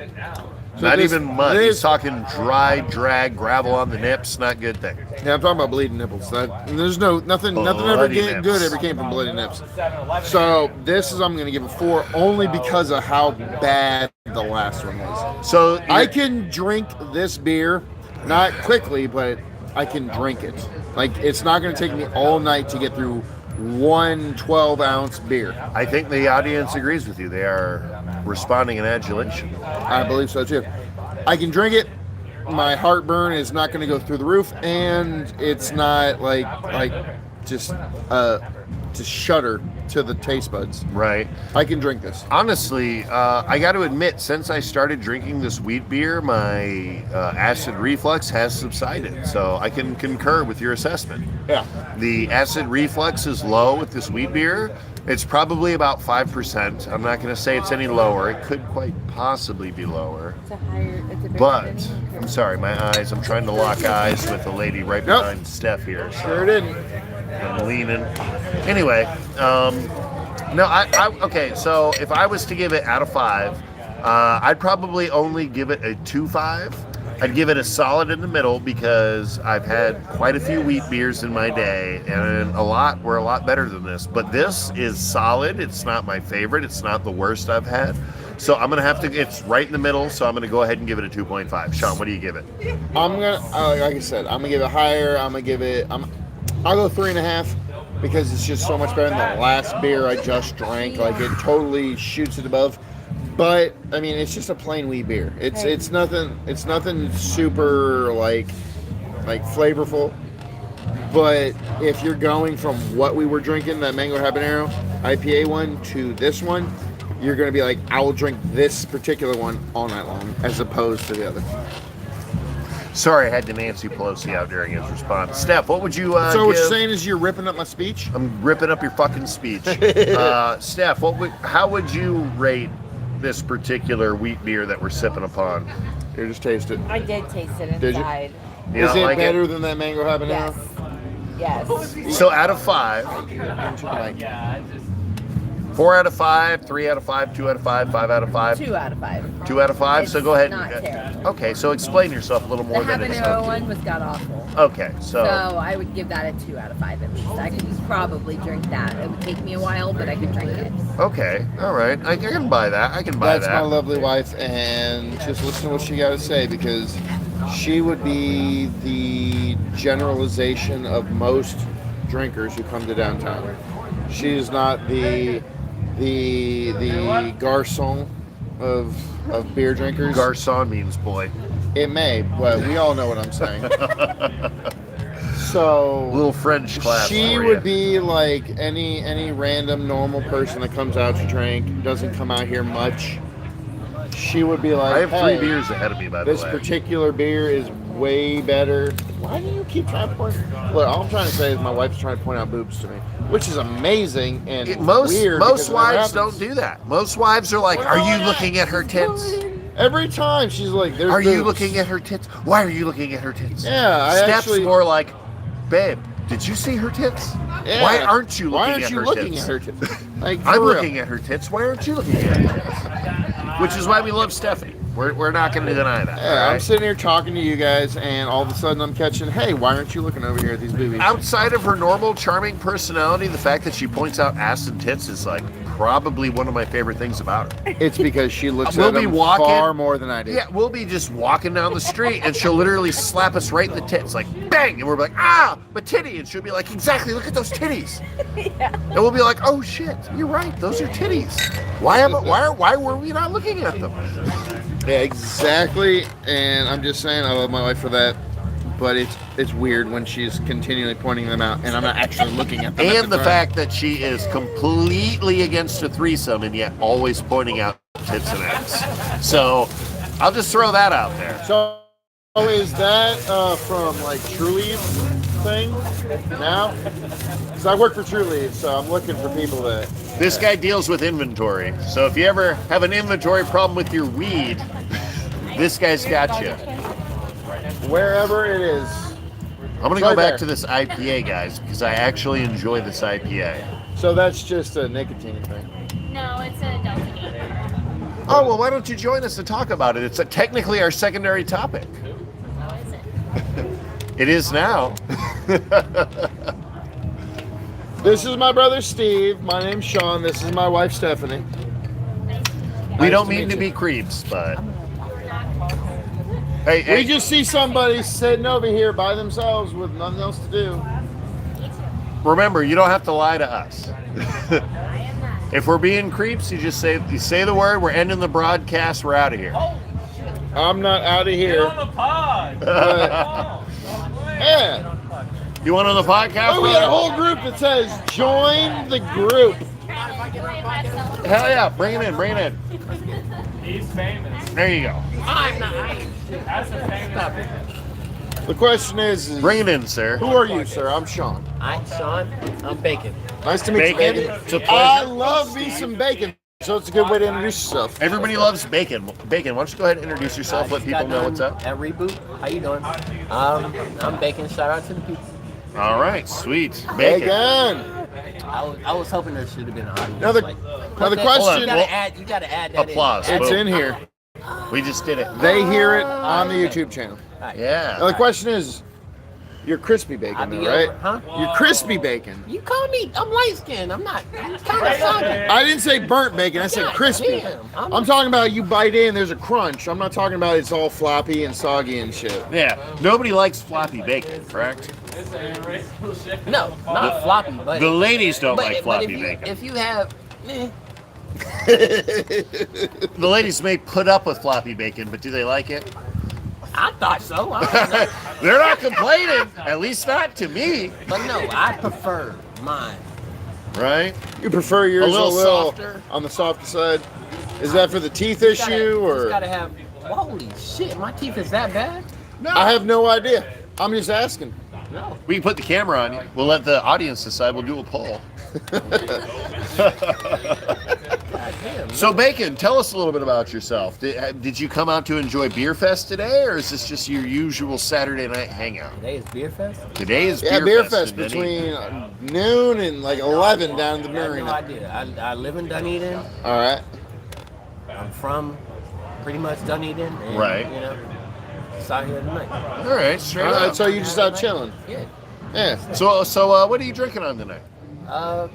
So Not this- even mud. this- He's talking dry, drag, gravel on the nips. Not good thing. Yeah, I'm talking about bleeding nipples. There's nothing ever Bloody get nips. good ever came from bloody nips. So this is I'm gonna give a 4 only because of how bad the last one was. So I can drink this beer, not quickly, but I can drink it. Like, it's not going to take me all night to get through one 12-ounce beer. I think the audience agrees with you. They are responding in adulation. I believe so, too. I can drink it. My heartburn is not going to go through the roof, and it's not like just shudder to the taste buds. Right. I can drink this. Honestly, I got to admit, since I started drinking this wheat beer, my acid reflux has subsided. So I can concur with your assessment. Yeah. The acid reflux is low with this wheat beer. It's probably about 5%. I'm not going to say it's any lower. It could quite possibly be lower. It's a higher. It's a bigger But, than- I'm sorry, my eyes. I'm trying to lock eyes with the lady right Nope. behind Steph here. So Sure didn't. I'm leaning. Anyway, no, okay, so if I was to give it out of 5, I'd probably only give it a 2.5. I'd give it a solid in the middle because I've had quite a few wheat beers in my day, and a lot were a lot better than this. But this is solid. It's not my favorite. It's not the worst I've had. So I'm gonna have to. It's right in the middle. So I'm gonna go ahead and give it a 2.5. Sean, what do you give it? I'm gonna, like I said, I'm gonna give it higher. I'll go 3.5 because it's just so much better than the last beer I just drank. Like, it totally shoots it above. But I mean, it's just a plain wheat beer. It's nothing super like flavorful. But if you're going from what we were drinking, that mango habanero IPA one, to this one, you're gonna be like, I will drink this particular one all night long, as opposed to the other. Sorry, I had the Nancy Pelosi out during his response. Steph, what would you So what give? you're saying is you're ripping up my speech? I'm ripping up your fucking speech. Steph, how would you rate this particular wheat beer that we're sipping upon? Here, just taste it. I did taste it Did you? inside. You Is don't it like better than that mango habanero? Yes. Yes. So out of 5, 4 out of 5, 3 out of 5, 2 out of 5, 5 out of 5, 2 out of 5. 2 out of 5. So It's go ahead. not terrible. Okay, so explain yourself a little The more than it's habanero one was god awful. Okay, So I would give that a 2 out of 5 at least. I could probably drink that. It would take me a while, but I could drink it. okay, all right. I can buy that. I can buy That's my that. lovely wife, and just listen to what she got to say, because she would be the generalization of most drinkers who come to downtown. She is not the garçon of beer drinkers. Garçon means boy. It may, but we all know what I'm saying. So Little French class. she for would ya. be like any random normal person that comes out to drink, doesn't come out here much. She would be like, I have 3 hey, beers ahead of me, by the this way. particular beer is way better. Why do you keep trying to point? Look, all I'm trying to say is my wife's trying to point out boobs to me, which is amazing and weird. Most because it never wives happens. don't do that. Most wives are like, "Are you looking at her tits? Every time she's like, "There's Are you boobs." looking at her tits? Why are you looking at her tits?" Yeah, I Steph's actually. more like, "Babe, did you see her tits? Yeah. Why aren't you Why looking aren't at you her looking tits?" at her tits? Like, for I'm real. looking at her tits. Why aren't you looking at her tits? Which is why we love Stephanie. We're not going to deny that. Yeah, all I'm right? sitting here talking to you guys, and all of a sudden I'm catching, hey, why aren't you looking over here at these boobies? Outside of her normal charming personality, the fact that she points out ass and tits is like probably one of my favorite things about her. It's because she looks We'll at be them walking- far more than I do. Yeah, we'll be just walking down the street and she'll literally slap us right in the tits, like bang, and we're like, ah, but titty, and she'll be like, exactly, look at those titties. And we'll be like, oh shit, you're right, those are titties. Why were we not looking at them? Yeah, exactly. And I'm just saying, I love my wife for that. But it's weird when she's continually pointing them out, and I'm not actually looking at them. at And the time. fact that she is completely against a threesome and yet always pointing out tits and ass. So I'll just throw that out there. So is that from like True Leave thing now? Because I work for True Leave, so I'm looking for people that. This guy deals with inventory. So if you ever have an inventory problem with your weed, this guy's got you. Wherever it is. I'm going to It's go right back there. to this IPA, guys, because I actually enjoy this IPA. So that's just a nicotine thing. No, it's a Delta 8. Oh, well, why don't you join us to talk about it? It's technically our secondary topic. How is it? It is now. This is my brother Steve. My name's Shawn. This is my wife Stephanie. We Nice don't to mean meet to you. be creeps, but... Hey, We hey, just see somebody sitting over here by themselves with nothing else to do. remember, you don't have to lie to us. I am not. If we're being creeps, you say the word, we're ending the broadcast, we're out of here. I'm not out of Get here. on the pod. But, yeah. You want on the podcast? Oh, we got a whole group that says join the group. Trying to enjoy myself. Hell yeah, bring it in. He's famous. There you go. That's a famous. The question is Bring it in, sir. who are you, sir? I'm Shawn. I'm Shawn. I'm Bacon. Nice to meet you, Bacon? Bacon. It's a I pleasure. love me some bacon, so it's a good way to introduce yourself. Everybody loves bacon. Bacon, why don't you go ahead and introduce yourself, let Just people got know what's done up. At Reboot. How you doing? I'm Bacon. Shout out to the people. All right, sweet. Bacon. Bacon. I was hoping there should have been an audience. Now the like, question- You gotta add. You gotta add that. Applause. In. It's in here. We just did it. They hear it on the YouTube channel. Now Yeah. the question is, you're crispy I bacon, be though, right? over, huh? You're crispy bacon. You call me? I'm light skinned. I'm not. I'm kind of soggy. I didn't say burnt bacon. I said God crispy. damn, I'm talking about you bite in, there's a crunch. I'm not talking about it's all floppy and soggy and shit. Yeah. Nobody likes floppy bacon, correct? No, not floppy, but The ladies don't but, like but floppy if you, bacon. If you have, The ladies may put up with floppy bacon, but do they like it? I thought so. I don't know. They're not complaining. At least not to me. But no, I prefer mine. Right? You prefer yours a little little softer? on the softer side? Is that for the teeth You gotta- issue you or? gotta have. Holy shit, my teeth is that bad? I have no idea. I'm just asking. No. We can put the camera on you. We'll let the audience decide. We'll do a poll. God damn. So, Bacon, tell us a little bit about yourself. Did you come out to enjoy Beerfest today, or is this just your usual Saturday night hangout? Today is Beerfest? Today is Yeah, Beerfest. Beerfest between noon and like 11 down at the I have no marina. idea. I live in Dunedin. All right. I'm from pretty much Dunedin. And, Right. You know, it's out here tonight. All right, straight All right. up. So you just out chilling? Yeah. Yeah. So, what are you drinking on tonight? Uh,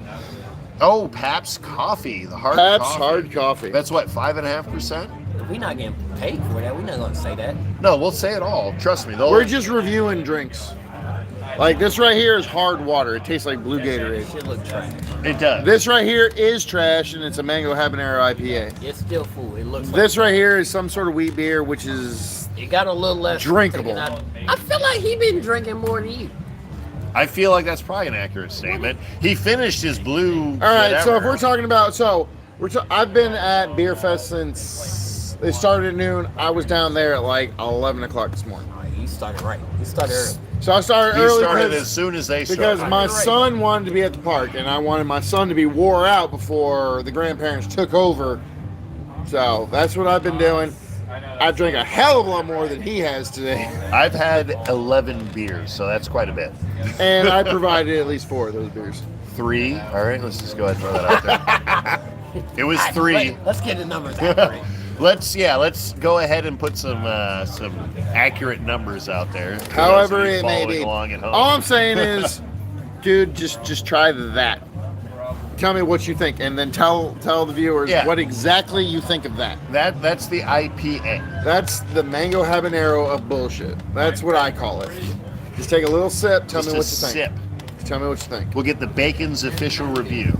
Oh, Pabst Coffee, the hard Pabst coffee. hard coffee. That's what, 5.5%? we not getting paid for that. We're not gonna say that. No, we'll say it all. Trust me. We're just reviewing drinks. Like this right here is hard water. It tastes like blue Gatorade. Shit look trash. It does. This right here is trash, and it's a mango habanero IPA. It's still full. It looks. This right here is some sort of wheat beer, which is Like, it got a little less drinkable. taken out. I feel like he been drinking more than you. I feel like that's probably an accurate statement. He finished his blue. all right. So if whatever. we're talking about, I've been at Beerfest since it started at noon. I was down there at like 11 o'clock this morning. All right, he started right. He started early. So I started He early started because- as soon as they because started. my son wanted to be at the park, and I wanted my son to be wore out before the grandparents took over. So that's what I've been doing. I drank a hell of a lot more than he has today, I've had 11 beers, so that's quite a bit. and I provided at least 4 of those beers. 3. All right, let's just go ahead and throw that out there. It was 3. Wait, let's get the numbers accurate. Let's go ahead and put some accurate numbers out there. for However those of you it may following be. along at home. All I'm saying is, dude, just try that. tell me what you think, and then tell the viewers Yeah. what exactly you think of that. That's the IPA. That's the mango habanero of bullshit. That's what I call it. Just take a little sip. Tell Just me a what you think. sip. Just tell me what you think. We'll get the Bacon's official review.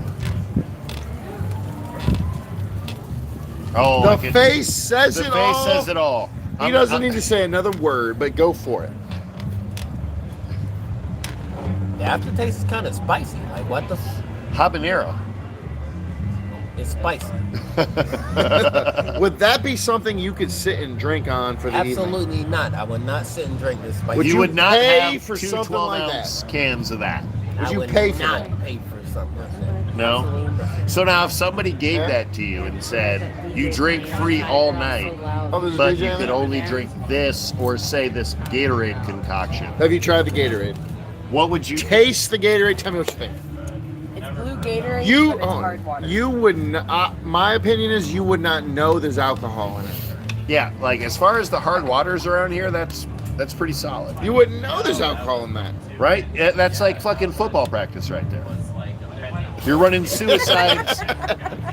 Oh, The I could- face says the it face all. says it all. He doesn't need to say another word, but go for it. The aftertaste is kind of spicy. Like, what the? Habanero. It's spicy. Would that be something you could sit and drink on for the evening? Absolutely not. I would not sit and drink this spicy. Would you you would not pay have for two something 12-ounce cans of that. Would I you would pay for not that? pay for something like that. No? Absolutely not. So now if somebody gave Yeah. that to you and said, you drink free all night, Oh, there's a but DJ you in could there? only drink this or say this Gatorade concoction, Have you tried the Gatorade? what would you Taste the Gatorade. Tell me what you think. It's blue Gatorade, You, but it's hard water. you would. My opinion is you would not know there's alcohol in it. Yeah, like as far as the hard waters around here, that's pretty solid. You wouldn't know there's alcohol in that. Right? Yeah, that's like fucking football practice right there. You're running suicides.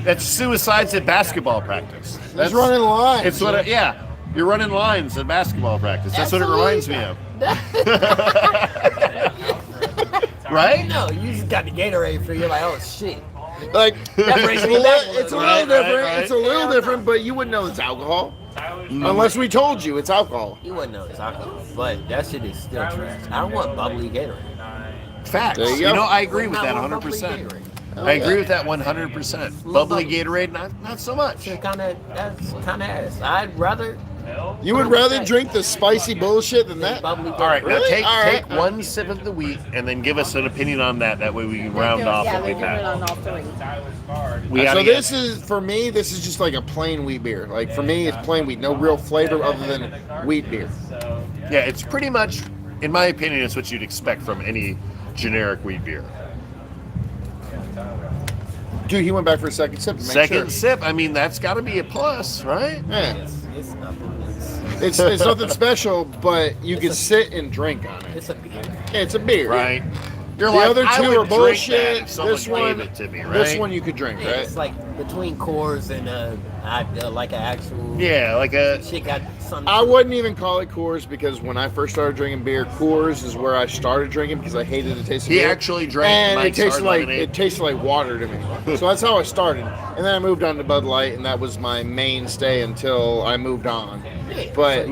That's suicides at basketball practice. That's running lines. It's what. Yeah, you're running lines at basketball practice. That's what it reminds me of. Right? No, you just got the Gatorade for you're like, oh shit. Like That brings me back a it's a little little bit. different. Right. It's a little different, but you wouldn't know it's alcohol unless we told you it's alcohol. You wouldn't know it's alcohol, but that shit is still true. I don't want bubbly Gatorade. Facts. There you You go. know, I agree with I that want 100%. bubbly Gatorade. I agree with that 100%. Bubbly Gatorade, not so much. That's kind of ass. I'd rather You would rather drink the spicy bullshit than that? bubbly Gatorade. All right, now Really? take All right. one sip of the wheat and then give us an opinion on that. That way we can round off Yeah, what they're we've doing it had. on all three. We So gotta this get- is for me. This is just like a plain wheat beer. Like for me, it's plain wheat. No real flavor other than wheat beer. yeah, it's pretty much, in my opinion, it's what you'd expect from any generic wheat beer. Dude, he went back for a second sip. To make Second sure. sip, I mean, that's got to be a plus, right? Yeah. It's nothing. It's nothing special, but you could sit and drink on it. It's a beer. Yeah, it's a beer. Right. You're The like, other I two would are drink that bullshit. if someone This one, gave it to me, right? this one you could drink, Yeah, right? it's like between Coors and like an actual. Yeah, like a. Shit got something. I wouldn't even call it Coors because when I first started drinking beer, Coors is where I started drinking because I hated the taste of He beer. actually drank and Mike's it tasted Hard like Lemonade. it tasted like water to me. So that's how I started, and then I moved on to Bud Light, and that was my mainstay until I moved on. Yeah, But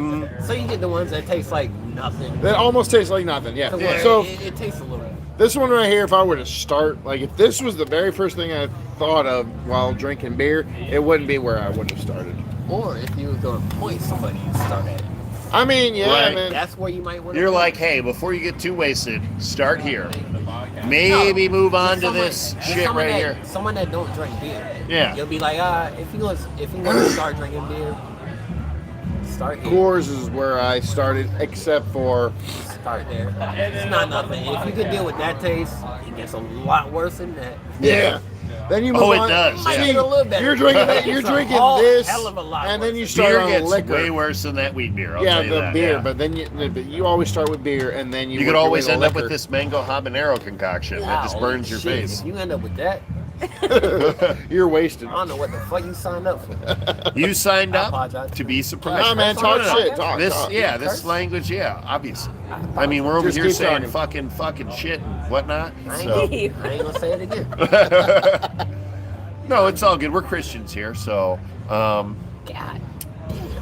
so you get the ones that taste like nothing. that almost tastes like nothing. Yeah. To where So it tastes a little. this one right here, if I were to start, like if this was the very first thing I thought of while drinking beer, it wouldn't be where I would have started. Or if you were going to point somebody, you start at it. I mean, yeah, Right. man. That's where you might want to. You're like, hey, before you get too wasted, start here. Maybe move on to this shit right here. Someone that don't drink beer. Yeah. You'll be like, if you want to start drinking beer, start here. Coors is where I started, except for Start there. It's not nothing. If you can deal with that taste, it gets a lot worse than that. yeah. Then you move Oh, it on. does, Might yeah. get a little better. You're drinking. You're It's a drinking whole this, hell of a lot and then worse. you start Beer on gets liquor. way worse than that wheat beer. I'll yeah, tell you the that, beer, yeah. but then you always start with beer, and then you You work could your always way to end up with liquor. this mango habanero concoction that just Wow, burns your shit, face. If you end up with that, You're wasted. I don't know what the fuck you signed up for. You signed I up apologize. to be surprised. Nah, man, talk shit. Talk. This, talk. yeah, this Curse? language, yeah, obviously. I mean, we're over Just here keep saying talking. fucking shit and whatnot. I So. ain't gonna say it again. No, it's all good. We're Christians here, so God.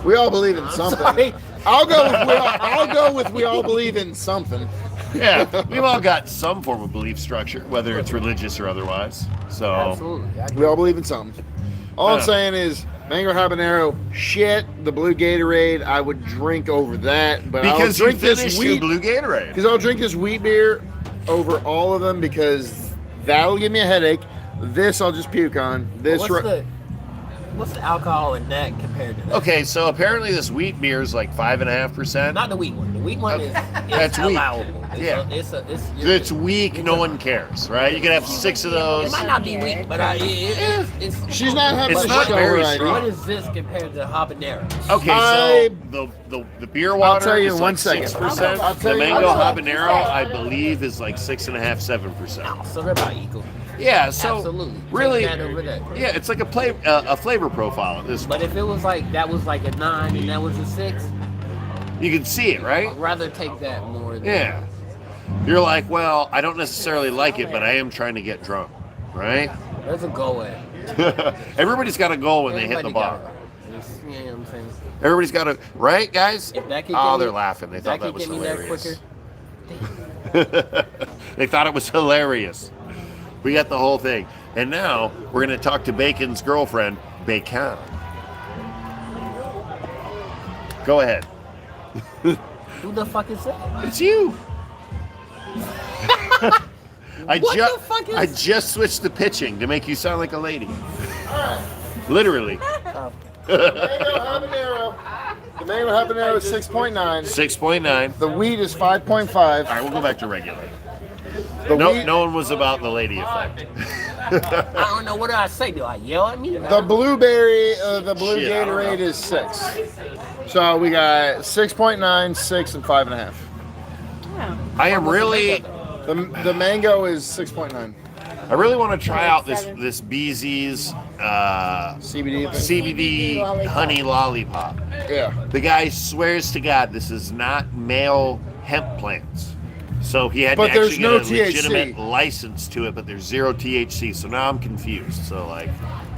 We all believe in something. sorry. I'll go with we all believe in something. yeah, we've all got some form of belief structure, whether it's religious or otherwise. So Absolutely. I We all believe in something. All I'm Yeah. saying is mango habanero, shit. The blue Gatorade, I would drink over that, but I'll because you drink this finished your wheat blue Gatorade. because I'll drink this wheat beer over all of them because that'll give me a headache. This I'll just puke on. This what's the alcohol in that compared to that? Okay, so apparently this wheat beer is like 5.5%. Not the wheat one. The wheat one is That's weak. allowable. Yeah. It's weak. No one cares, right? You can have 6 of It those. might not be weak, but it's She's not having It's a not show very right strong. What is this compared to habanero? Okay, so the beer water tell you is in like 1 second. 6%. I'll tell The you- mango I'll habanero, I believe, is like 6.5, 7%. So they're about equal. Yeah, so Absolutely. Take really, that over that. yeah, it's like a flavor profile at this But point. if it was like that was like a 9 and that was a 6, You can see it, right? I'd rather take that more than Yeah. You're like, well, I don't necessarily like it, but I am trying to get drunk, right? There's a goal at. Everybody's got a goal when they hit the Everybody bar. got it. You know what I'm saying? Everybody's got a right, guys. If that could Oh, get they're me- laughing. They thought that could was get me there hilarious. quicker. They thought it was hilarious. We got the whole thing, and now we're gonna talk to Bacon's girlfriend, Bacon. Go ahead. Who the fuck is that? It's you. I What the fuck is- I just switched the pitching to make you sound like a lady. Literally. Mango habanero. The mango habanero is 6.9. 6.9. The wheat is 5.5. All right, we'll go back to regular. The No, wheat, no one was about the lady effect. I don't know. What do I say? Do I yell at me? the blueberry, the blue Shit, I don't Gatorade know. is 6. So we got 6.9, 6, and 5.5. Yeah. I am really, The mango is 6.9. I really want to try out this 7. BZ's CBD. CBD lollipop. honey lollipop. Yeah. The guy swears to God this is not male hemp plants. So he had But to there's actually no get a legitimate THC. license to it, but there's 0 THC. So now I'm confused. So like,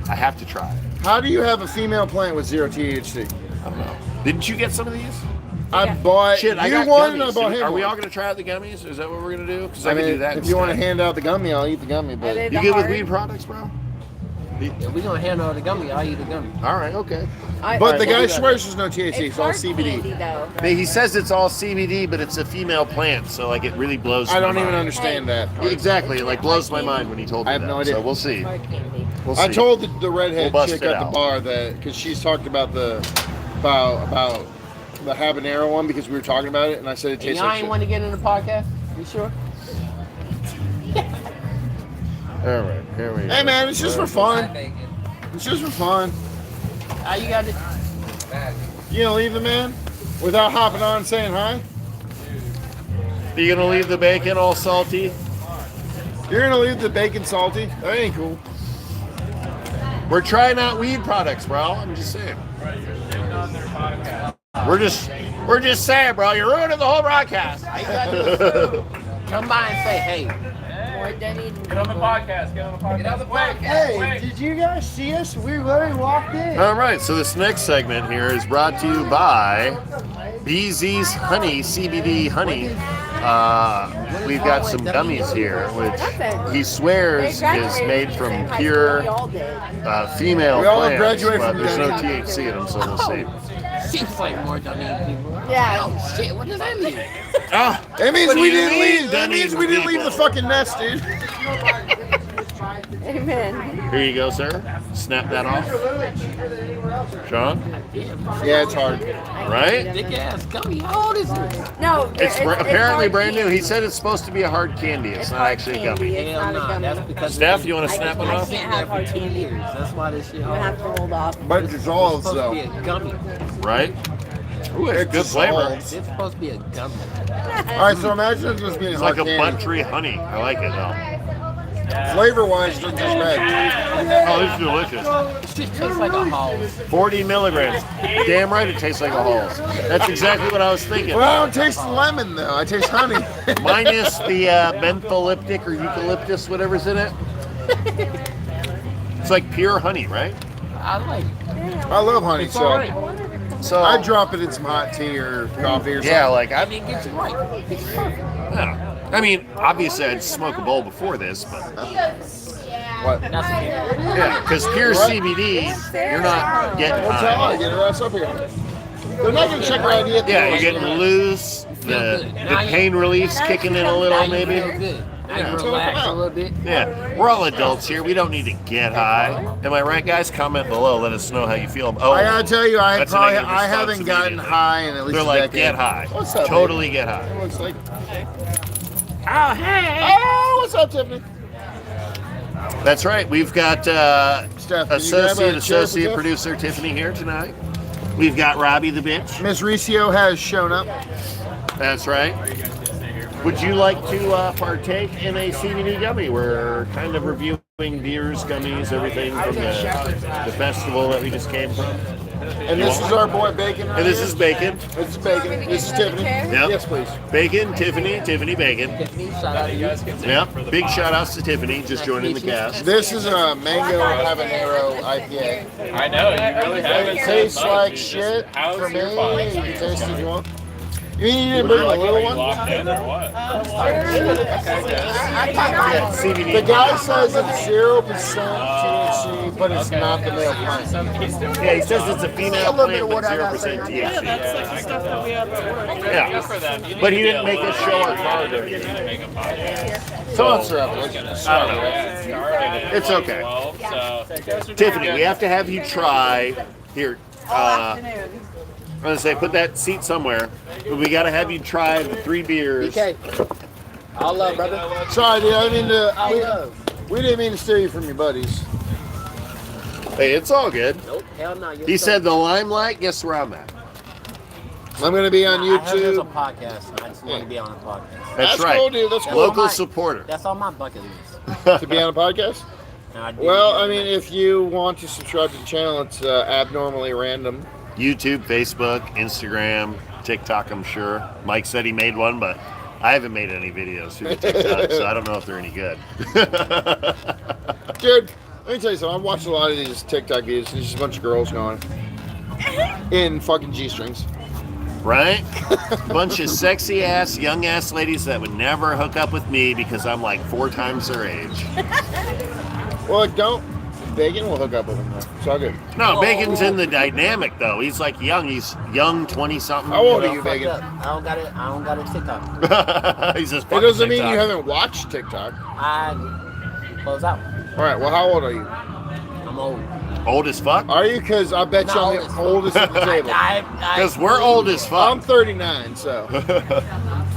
I have to try it. How do you have a female plant with 0 THC? I don't know. Didn't you get some of these? I Yeah. bought. Shit, I you got one, and I gummies. bought him. Are we one. all going to try out the gummies? Is that what we're going to do? Because I, I can mean, do that if you want to instead. hand out the gummy, I'll eat the gummy. But they- You the good with hard- weed products, bro? If we gonna handle the gummy, I'll eat the gummy. All right, okay. I, but the we'll guy do that. swears there's no THC. It's all hard CBD. candy, though. He says it's all CBD, but it's a female plant, so like it really blows. I my don't even mind. understand that. Exactly, it like blows my mind when he told me I have that. no idea. So we'll see. Hard candy. We'll see. I told the redhead We'll bust chick it at the out. bar that because she's talked about about the habanero one because we were talking about it, and I said it And tastes y'all like ain't shit. want to get in the podcast? You sure? All right, here we go. Hey man, it's just for fun. It's just for fun. How you got it? You gonna leave the man without hopping on and saying hi? You gonna leave the bacon all salty? You're gonna leave the bacon salty? That ain't cool. We're trying out weed products, bro. I'm just saying. We're just saying, bro. You're ruining the whole broadcast. All you gotta do is come by and say, hey. More Dunedin. Get on the podcast. Get on the podcast. Get on the podcast. Hey, Wait. did you guys see us? We literally walked in. All right, so this next segment here is brought to you by BZ's Honey, CBD Honey. We've got some gummies here, which he swears is made from pure female We all plants, graduated but from there's no Dunedin. THC in them, so we'll see. Seems like more Dunedin people. Yeah. Oh shit, what does that mean? Ah, That means What do we you didn't mean, leave. That means Dunedin we didn't leave people? the fucking nest, dude. Amen. here you go, sir. Snap that off. Sean, Yeah, it's hard. right? Thick ass gummy. How old is it? No, It's apparently hard brand new. candy. He said it's supposed to be a hard candy. It's not hard actually a candy. gummy. It's Hell not a nah, gummy. that's because Steph, you want to I snap it can't- off? can't have hard for 2 candy. years. That's why this shit I'm gonna have to hold off. But it It's dissolves supposed to though. be a gummy. Right? Ooh, it's It good flavor. dissolves. It's supposed to be a gummy. All right, so imagine it's just being It's hard like a candy. butt-tree honey. I like it though. Flavor-wise, it's just bad. Oh, this is delicious. This shit tastes like a Halls. 40 milligrams. Damn right it tastes like a Halls. That's exactly what I was thinking. Well, I don't taste the lemon though. I taste honey. Minus the mentholyptic or eucalyptus, whatever's in it. It's like pure honey, right? I like it. I love honey, It's so all right. So I drop it in some hot tea or coffee or something. yeah, like I mean, it gets right. It's perfect. yeah. I mean, obviously I'd smoke a bowl before this, but What? That's okay. yeah, because pure What? CBD, you're not getting Well, tell her, high. get her ass up here. They're not gonna check her ID at the Yeah, door. you're getting loose. The pain relief's kicking in a Now little, you maybe. feel good. Now Yeah. you relax a little bit. Yeah, we're all adults here. We don't need to get high. Am I right, guys? Comment below. Let us know how you feel. Oh, I gotta tell you, That's a negative response haven't gotten immediately. high in at least they're a like, decade. get high. What's up? Totally get high. Baby? Looks like. Oh, hey. Oh, what's up, Tiffany? That's right. We've got Steph, can you grab a chair for associate Tiff? producer Tiffany here tonight. We've got Robbie the bitch. Miss Riccio has shown up. That's right. Would you like to partake in a CBD gummy? We're kind of reviewing beers, gummies, everything from the festival that we just came from. And this is our boy Bacon. Right And this here. is Bacon. This is Bacon. This is Tiffany. Yep. Yes, please. Bacon, Tiffany Bacon. Tiffany, shout out to you. Yep. Big shout outs to Tiffany, just joining the cast. This is a mango habanero IPA. I know, you really haven't. It tastes said much. like It's just, shit how's for me. your You body? can taste it if you want. You mean you didn't bring the Like, little are you one? locked in or what? CBD. The guy says it's 0% THC, but it's not the male plant. Yeah, he says it's a female plant, but 0% THC. That's like the stuff that we have to order. Yeah. Good for them. You need But he to didn't be make a us little show our bit card or creative. You anything. need to make a podcast. Someone's up. I don't know. It started at It's like okay. 12, so Tiffany, we have to have you try. Here, I'm gonna say put that seat somewhere. But we gotta have you try the 3 beers. BK. All love, brother. Sorry, dude. I didn't mean All to. love. We didn't mean to steal you from your buddies. Hey, it's all good. Nope, hell no. You're He so- said the limelight. Guess where I'm at. I'm gonna be on I heard there's a YouTube. podcast. I just want to be on a podcast. That's That's right. cool, dude. That's cool. Local my- supporter. That's on my bucket list. To be on a podcast. And I do Well, get I mean, it. if you want to subscribe to the channel, it's abnormally random. YouTube, Facebook, Instagram, TikTok. I'm sure. Mike said he made one, but I haven't made any videos through the TikTok, so I don't know if they're any good. Dude, let me tell you something. I've watched a lot of these TikTok videos. There's just a bunch of girls going in fucking G-strings. Right? Bunch of sexy ass, young ass ladies that would never hook up with me because I'm like 4 times their age. Well, don't. Bacon will hook up with them, though. It's all good. No, Bacon's in the dynamic though. He's like young. He's young, 20 something. How old are Well, you, fuck Bacon? up. I don't got a TikTok. He's just It doesn't mean you haven't watched TikTok. I close out. All right, well, how old are you? I'm old. old as fuck. Are you? Because I bet you I'm the oldest at the table. Because we're old as I'm fuck. 39, so.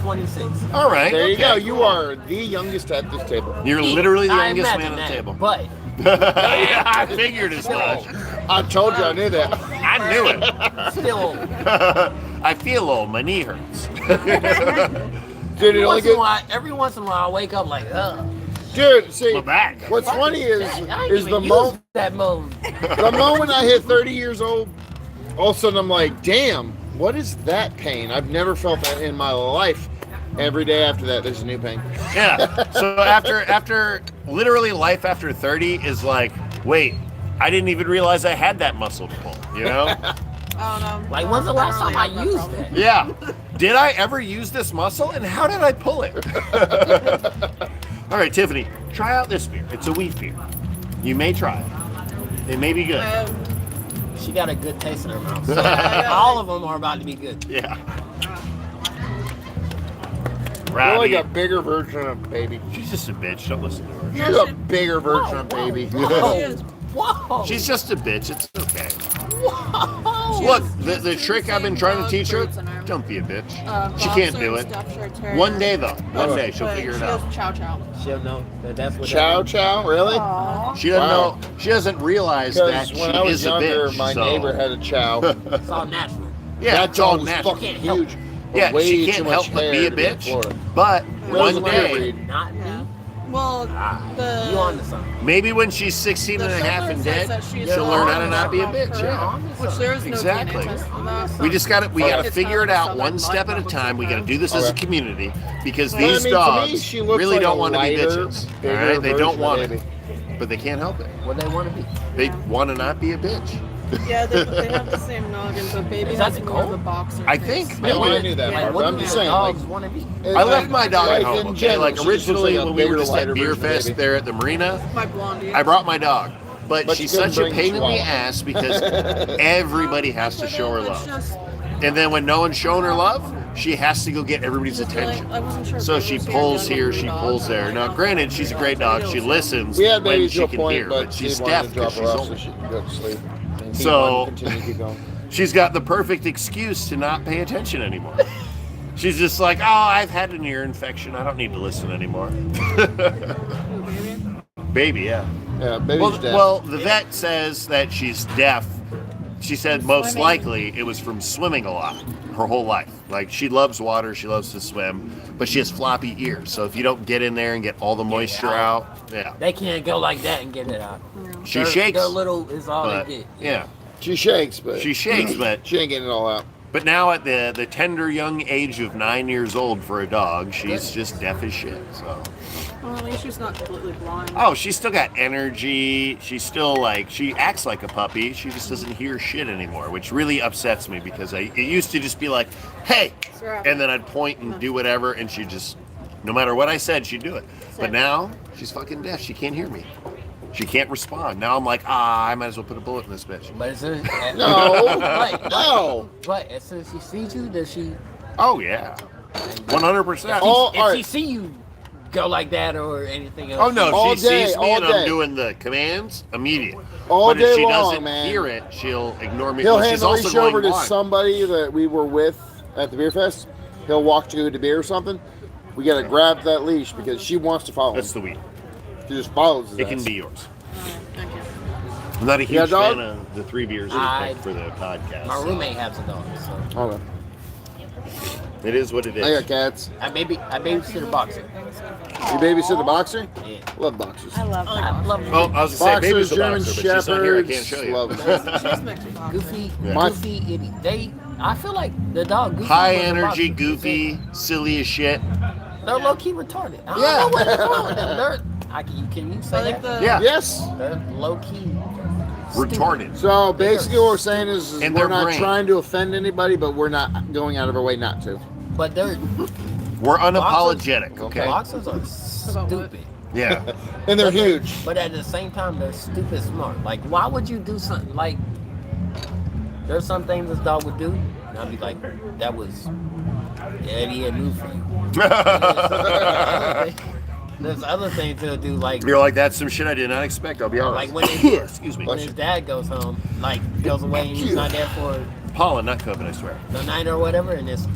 26. All right. There you okay. go. You are the youngest at this table. You're literally the I youngest imagine man at the that, table. But Yeah, I figured as much. I told you I knew that. I knew it. still old. I feel old. My knee hurts. Dude, it only Every once in a while, I wake up like, ugh. Dude, see, My back. what's funny is I ain't the even moment used that mode. the moment I hit 30 years old, all of a sudden I'm like, damn, what is that pain? I've never felt that in my life. Every day after that, there's a new pain. Yeah. So after literally life after 30 is like, wait, I didn't even realize I had that muscle to pull. You know? I don't know. Like, when's the last time I used it? Yeah. Did I ever use this muscle, and how did I pull it? All right, Tiffany, try out this beer. It's a wheat beer. You may try it. It may be good. She got a good taste in her mouth. So all of them are about to be good. Yeah. You're like Rowdy. a bigger version of baby. She's just a bitch. Don't listen to her. You're a bigger version of baby. Whoa. Whoa. She's just a bitch. It's okay. Whoa. Look, the trick I've been trying to teach her, don't be a bitch. She can't do it. One day, though. One day, she'll figure it out. Chow chow. She'll know that that's what Chow chow, really? She doesn't Wow. know. She doesn't realize that Because she when I was is a younger, bitch. my so. neighbor had a chow. It's all natural. Yeah, That it's all dog was natural. fucking Can't help huge. Yeah, Way she too can't much help but be hair a to be in bitch. Florida. But Rose one my day, breed. Not me. Well, the You on to something. maybe when she's 16 and a half and dead, she'll learn how to not be a bitch. Yeah. which there is no Exactly. DNA test for that, so. We just got to It's figure it not out like one step at a time. We got to do this as a Okay. community because Well, I these mean, to me, dogs she looks really like don't a want to be lighter, bitches. All bigger right, they don't version of want it, baby. but they can't help it. What they want to be. They want to not be a bitch. Yeah, they have the same noggin, but baby Is that has the more of code? the boxer. I face. think. Yeah, I knew that Yeah. part, What but do I'm just your saying, dogs like, want to be? I left my dog like, at home. in Okay, general, like she just looks originally like a when we were bigger, just at lighter version of Beerfest baby. there at the marina, My blondie. I brought my dog. But you she's couldn't such a bring pain in the Chihuahua. ass because everybody has to show her It's love. just- And then when no one's showing her love, she has to go get everybody's just really- attention. I wasn't sure So if she it was pulls here, here, the she other pulls dog. there. Now, granted, she's a great dog. She listens We had when babies she to a can point, hear, but but she she's wanted deaf to drop because her she's off so old. she could go to sleep. And keep So- on, continue to keep going. She's got the perfect excuse to not pay attention anymore. She's just like, oh, I've had an ear infection. I don't need to listen anymore. Baby, yeah. Yeah, baby's dead. Well, the vet says that she's deaf. She said most likely it was from swimming a lot. her whole life. Like, she loves water, she loves to swim, but she has floppy ears. So if you don't get in there and get all the moisture out, They can't go like that and get it out. she shakes. Their little is all But, they get. yeah, She shakes, but she shakes, but she ain't getting it all out. But now at the tender young age of 9 years old for a dog, she's just deaf as shit. So. Well, at least she's not completely blind. Oh, she's still got energy. She's still like, she acts like a puppy. She just doesn't hear shit anymore, which really upsets me because it used to just be like, hey, and then I'd point and do whatever, and she just, no matter what I said, she'd do it. But now she's fucking deaf. She can't hear me. She can't respond. Now I'm like, I might as well put a bullet in this bitch. But as soon No. But as soon as she sees you, does she? Oh yeah, 100%. Oh, If all she right. see you go like that or anything else. Oh no, All if she day, sees me and all day. I'm doing the commands, immediate. All but if day she long, doesn't man. hear it, she'll ignore me. He'll Well, hand she's the also leash going over to blind. somebody that we were with at the Beerfest. He'll walk to go to beer or something. We gotta grab that leash because she wants to follow That's him. the weed. She just follows his It can ass. be yours. Thank you. I'm not a Yeah, huge dog? fan of the 3 beers we I- picked for the podcast. My so roommate has a dog, so Okay. It is what it I is. got cats. I babysit a boxer. You babysit the boxer? Yeah. Love boxers. I love I love Oh, I was gonna say, baby's Boxers, the German boxer, but she's not here. I shepherds. can't show you. Love them. She's mixed with boxers. Goofy, Yeah. goofy idiot. I feel like the dog. Goofy High was a energy, boxer. goofy, silly as shit. They're low key retarded. I don't Yeah. know what's wrong with them. Can you say I like that? the Yeah. Yes. They're low key Retarded. So basically, what we're saying is And we're their not brain. trying to offend anybody, but we're not going out of our way not to. But they're We're unapologetic, okay? boxers are stupid. Yeah. And they're huge. But at the same time, they're stupid smart. Like, why would you do something like? There's some things this dog would do, and I'd be like, that was the idiot move for you. There's other things he'll do, like You're like, that's some shit I did not expect, I'll be honest. like when his, Excuse me. when his dad goes home, like goes away and he's not there for Pollen, not COVID, I swear. the night or whatever, and it's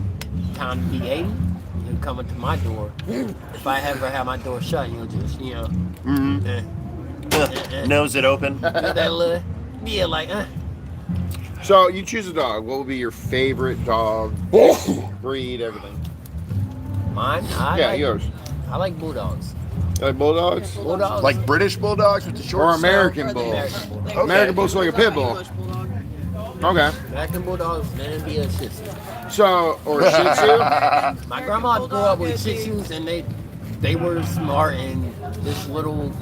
time to be 80, he'll come into my door. If I ever have my door shut, he'll just, Nose it open. do that little, yeah, like, So you choose a dog. What would be your favorite dog, breed, everything? Mine, Yours. I like bulldogs. Like bulldogs? Bulldogs. Like British bulldogs with the short Or snout? American bulls? American bulldogs. Okay. American bulls like a pit bull. English bulldog. Okay. American bulldogs, then it'd be a Shih Tzu. So, or a Shih Tzu? My grandma grew up with Shih Tzus, and they were smart and just little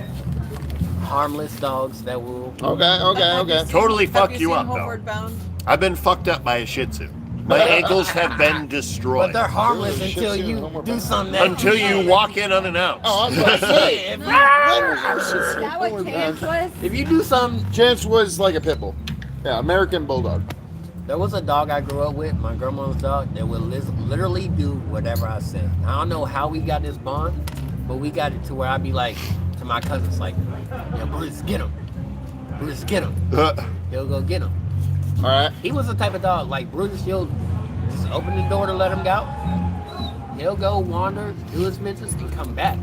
harmless dogs that will. Okay. Totally fuck Have you seen up, though. Homeward Bound? I've been fucked up by a Shih Tzu. My ankles have been But destroyed. they're harmless Shih until Tzu, you Homeward do Bound. something that. Until you walk in unannounced. Oh, I was about to say. Is that what Chance was? If you do something, Chance was like a pit bull. Yeah, American bulldog. there was a dog I grew up with, my grandma's dog, that would literally do whatever I said. I don't know how we got this bond, but we got it to where I'd be like to my cousins, like, "Yo, Bruce, get him. Bruce, get him." He'll go get him. All right. He was the type of dog, like Bruce, he'll just open the door to let him go. He'll go wander, do his business, and come back.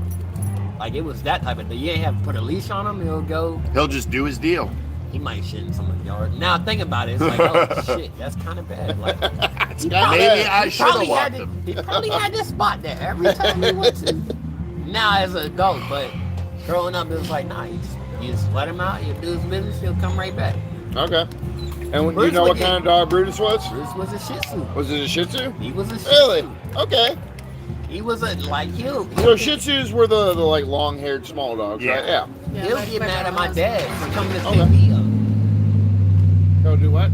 Like, it was that type of thing. You ain't have to put a leash on him. He'll go. He'll just do his deal. He might shit in someone's yard. Now, think about it. It's like, oh, shit, that's kind of bad. Like, he Maybe I should have probably walked had him. He probably had this spot there every time he went to. Now, as an adult, but growing up, it was like, nah, you just let him out. He'll do his business. He'll come right back. Okay. And when, you Bruce know would what get- kind of dog Brutus was? This was a Shih Tzu. Was it a Shih Tzu? He was a Shih Really? Tzu. Okay. He was a, like, he'll So Shih Tzus were the like long-haired small dogs, Yeah. right? Yeah. He'll my- get my mad at my grandma's dad for coming to Okay. pick me up. Go do what?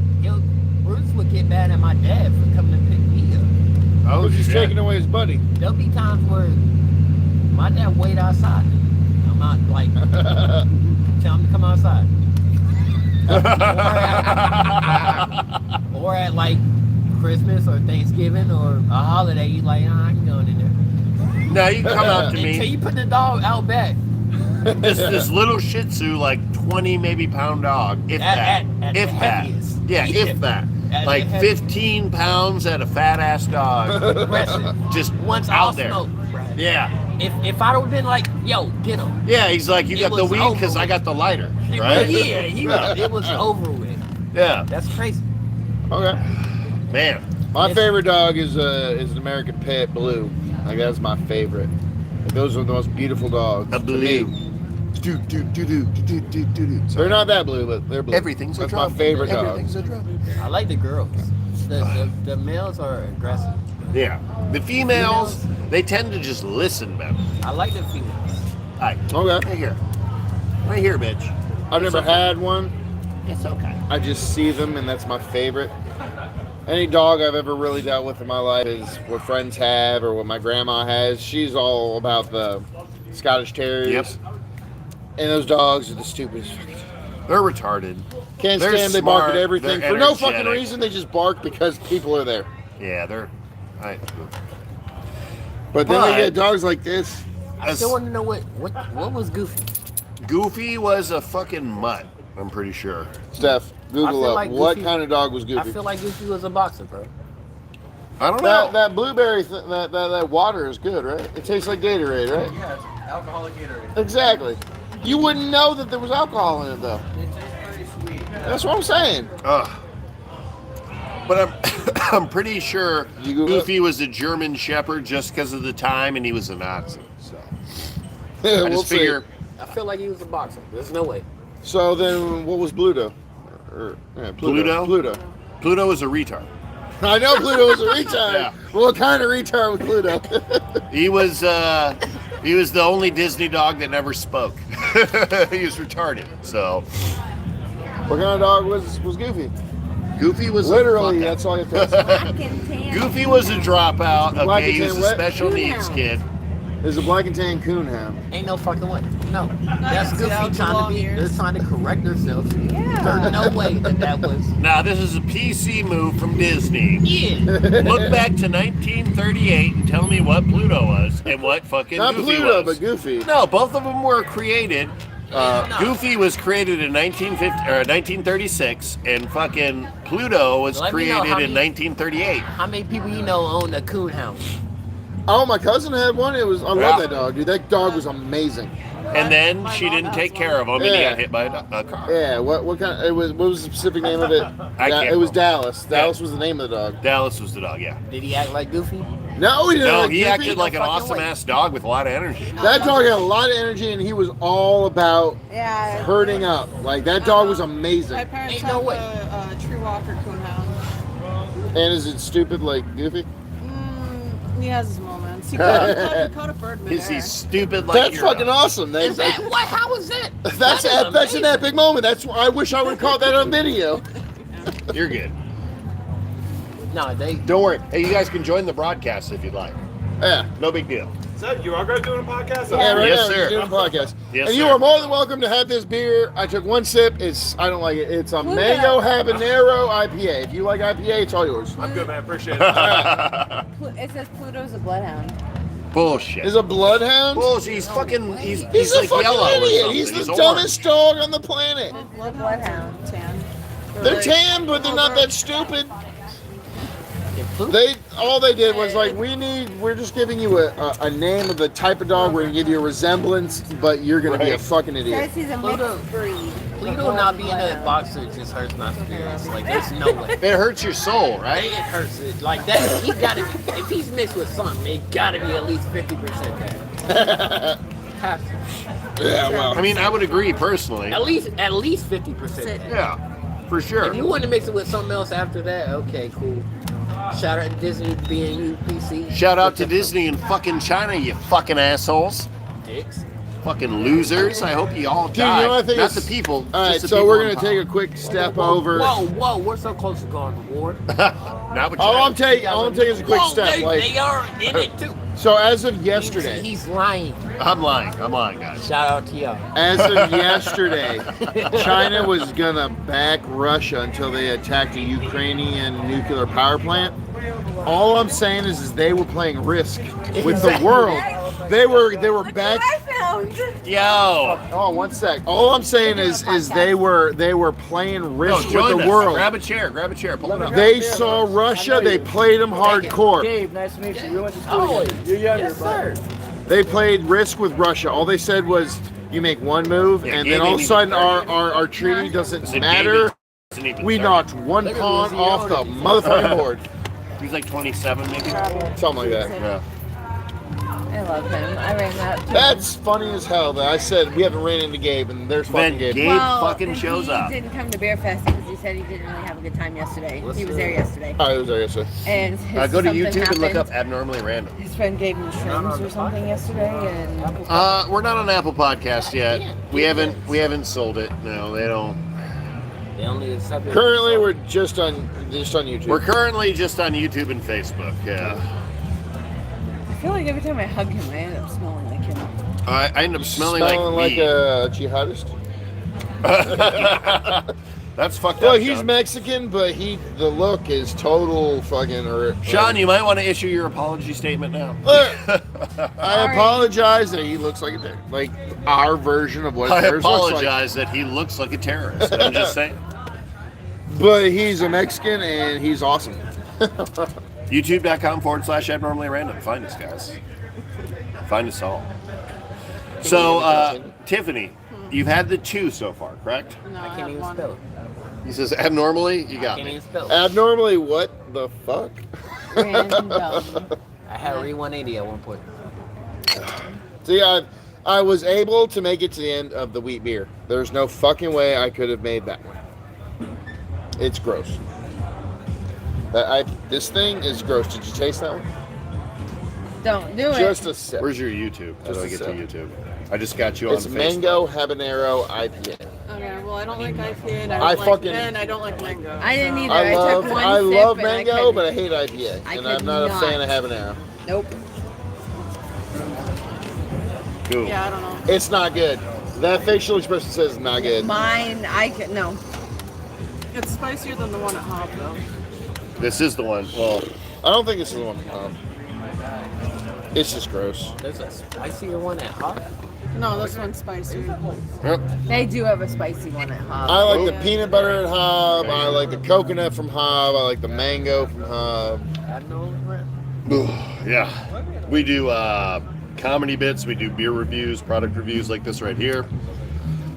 Bruce would get mad at my dad for coming to pick me up. Oh, He's shit. taking away his buddy. There'll be times where my dad wait outside. I'm not like, tell him to come outside. Or at like Christmas or Thanksgiving or a holiday, you like, I ain't going in there. Now you come out to Until me. you put the dog out back. This little Shih Tzu, like 20 maybe pound dog, if that, at if the that, heaviest. yeah, if that, At like the heaviest. 15 pounds at a fat ass dog, Aggressive. just Once out I'll there. smoke. Right? Yeah, If I'd have been like, yo, get him. yeah. He's like, you It got the was weed over because I with. got the lighter, right? Yeah, it was over with. Yeah, That's crazy. Okay. man. My favorite dog is an American Pit Blue. Like that's my favorite. Like, those are the most beautiful dogs. A to blue. me. Sorry. They're not that blue, but they're blue. Everything's a That's drum. my favorite dog. Everything's a drum. I like the girls. The males are aggressive. Yeah. The females, they tend to just listen better. I like the females. Alright. Okay. Right here. Right here, bitch. I've never had one. It's okay. I just see them, and that's my favorite. Any dog I've ever really dealt with in my life is what friends have or what my grandma has. She's all about the Scottish Terriers. Yep. And those dogs are the stupidest. They're retarded. Can't They're stand. They bark smart, at everything they're for no fucking energetic. reason. They just bark because people are there. Yeah, they're. But then they But- get dogs like this. I still want to know what was Goofy. Goofy was a fucking mutt. I'm pretty sure. Steph, Google feel up like what Goofy- kind of dog was I Goofy. feel like Goofy was a boxer, bro. I don't know. That blueberry, that water is good, right? It tastes like Gatorade, right? Yeah, it's alcoholic Gatorade. Exactly. You wouldn't know that there was alcohol in it, though. It tastes pretty sweet. That's what I'm saying. But I'm pretty sure You Google Goofy was a German Shepherd just because of the time, and he was a Nazi. So I We'll just see. figure. I feel like he was a boxer. There's no way. So then, what was Pluto? Pluto? Pluto. Pluto was a retard. I know Pluto was a retard. Yeah. Well, what kind of retard was Pluto? He was the only Disney dog that never spoke. He was retarded. So What kind of dog was Goofy? Goofy was Literally, a fuck that's all you have to say. Black and tan. Goofy was a dropout. Black Okay, he and was tan a what? special needs kid. There's a black and tan coonhound. Ain't no fucking way. No. That's see Goofy how it's trying to long be. ears. They're trying to correct themselves. Yeah. There's no way that was. Now this is a PC move from Disney. Yeah. Look back to 1938 and tell me what Pluto was and what fucking Not Goofy Pluto, was. but Goofy. No, both of them were created. No. Goofy was created in 1936, and fucking Pluto was Let me know created how in many- 1938. How many people you know own a coonhound? Oh, my cousin had one. I Yeah. love that dog, dude. That dog was amazing. And then she didn't take care of him, and he Yeah. got hit by a car. Yeah. What kind? What was the specific name of it? I can't It was remember. Dallas. Dallas was the name of the dog. Dallas was the dog, yeah. Did he act like Goofy? No, he didn't. No, like he Goofy. acted like an fucking awesome way. ass dog with a lot of energy. That dog had a lot of energy, and he was all about Yeah. herding up. Like that dog was My amazing. parents Ain't have no way. a True Walker Coonhound. And is it stupid like Goofy? He has his moments. He caught a bird Is he midair. stupid like That's you're fucking awesome. Is that what? How was that? That's That is an amazing. epic moment. That's I wish I would have caught that on video. You're good. No, they. Don't worry. Hey, you guys can join the broadcast if you'd like. Yeah. No big deal. So, you are going to do a podcast? Yeah, right Yes, now sir. we're doing a podcast. Yes, and you sir. are more than welcome to have this beer. I took one sip. I don't like it. It's a mango habanero IPA. If you like IPA, it's all yours. I'm good, man. Appreciate it. It says Pluto's a bloodhound. Bullshit. Is a bloodhound? Bullshit. He's fucking. He's He's a like fucking yellow. or idiot. something. He's the orange. dumbest dog on the planet. Bloodhound. Tan. They're tan, but they're not that stupid. If Pluto- All they did was like, we're just giving you a name of the type of dog. We're gonna give you a resemblance, but you're gonna be a Right. fucking idiot. Says he's a Pluto- mixed breed. Pluto not being a boxer just hurts my spirits. Like, there's no way. It hurts your soul, right? It hurts it. Like that. He gotta be. If he's mixed with something, it gotta be at least 50% bad. Have to. Yeah, well. I mean, I would agree personally. At least 50%. Yeah, for sure. If you want to mix it with something else after that, okay, cool. Shout out to Disney being UPC. Shout out to Disney and fucking China, you fucking assholes. Dicks. Fucking losers. I hope you all Dude, die. you know what I think Not is- the people. All right, just the so people we're in gonna take a power. quick step over. Whoa, we're so close to going to war. Not with All China. I'm taking is a quick Whoa, step. they, Like, they are in it too. so as of yesterday, He's lying. I'm lying, guys. Shout out to y'all. as of yesterday, China was gonna back Russia until they attacked a Ukrainian nuclear power plant. All I'm saying is they were playing Risk with the world. They were back. Yo. Oh, one sec. All I'm saying is they were playing No, Risk with join the us. world. Grab a chair. Pull it up. They saw Russia. They played them hardcore. Dave, nice to meet you. We went to school Oh, together. You're younger, yes, sir. They played Risk with Russia. All they said was, you make one move, Yeah, and Gabe then all of ain't a sudden even our treaty doesn't Is it matter. David? Isn't even We thirty. knocked one Look at pawn Lizzie off the already. motherfucking board. He's like 27, maybe. Something like that. Yeah. I love him. I ran that up to him. That's funny as hell that I said we haven't ran into Gabe, and there's fucking Then Gabe. Gabe fucking shows he up. didn't come to Beerfest because he said he didn't really have a good time yesterday. He was there yesterday. Oh, he was there yesterday. And Go to something YouTube and look happened. up Abnormally Random. His friend gave him shrooms or something yesterday, and We're not on Apple Podcast yet. We haven't sold it. No, they don't. They only accept it. Currently, we're just on YouTube. We're currently just on YouTube and Facebook. Yeah. I feel like every time I hug him, I end up smelling like him. I end up smelling like me. a jihadist. That's fucked Well, up. he's Sean. Mexican, but the look is total fucking. Sean, you might want to issue your apology statement now. I apologize that he looks like like our version of what I theirs looks like. apologize that he looks like a terrorist. I'm just saying. But he's a Mexican and he's awesome. YouTube.com/abnormally random. Find us, guys. Find us all. So, Tiffany, you've had the 2 so far, correct? No, I I can't have even one. spell it. He says abnormally. You I got can't me. even spell it. Abnormally, what the fuck? Random. I had Re 180 at one point. See, I was able to make it to the end of the wheat beer. There's no fucking way I could have made that one. It's gross. This thing is gross. Did you taste that one? Don't do it. Just a sip. Where's your YouTube? How do I get to YouTube? I just got you It's on Facebook. mango habanero IPA. Okay, well, I don't like IPA, and I I don't fucking- like, and I don't like mango. I didn't either. I love took one I sip love and mango, couldn't. but I hate IPA, I and could I'm not a fan of not. habanero. Nope. Cool. Yeah, I don't know. It's not good. That facial expression says not good. Mine, I could no. It's spicier than the one at Hop, though. This is the one. Well, I don't think it's the one. It's just gross. There's a spicier one at Hop. No, this one's spicier. yep. They do have a spicy one at Hop. I like the peanut butter at Hob. I like the coconut from Hob. I like the mango from Hob. Yeah. We do comedy bits. We do beer reviews, product reviews like this right here.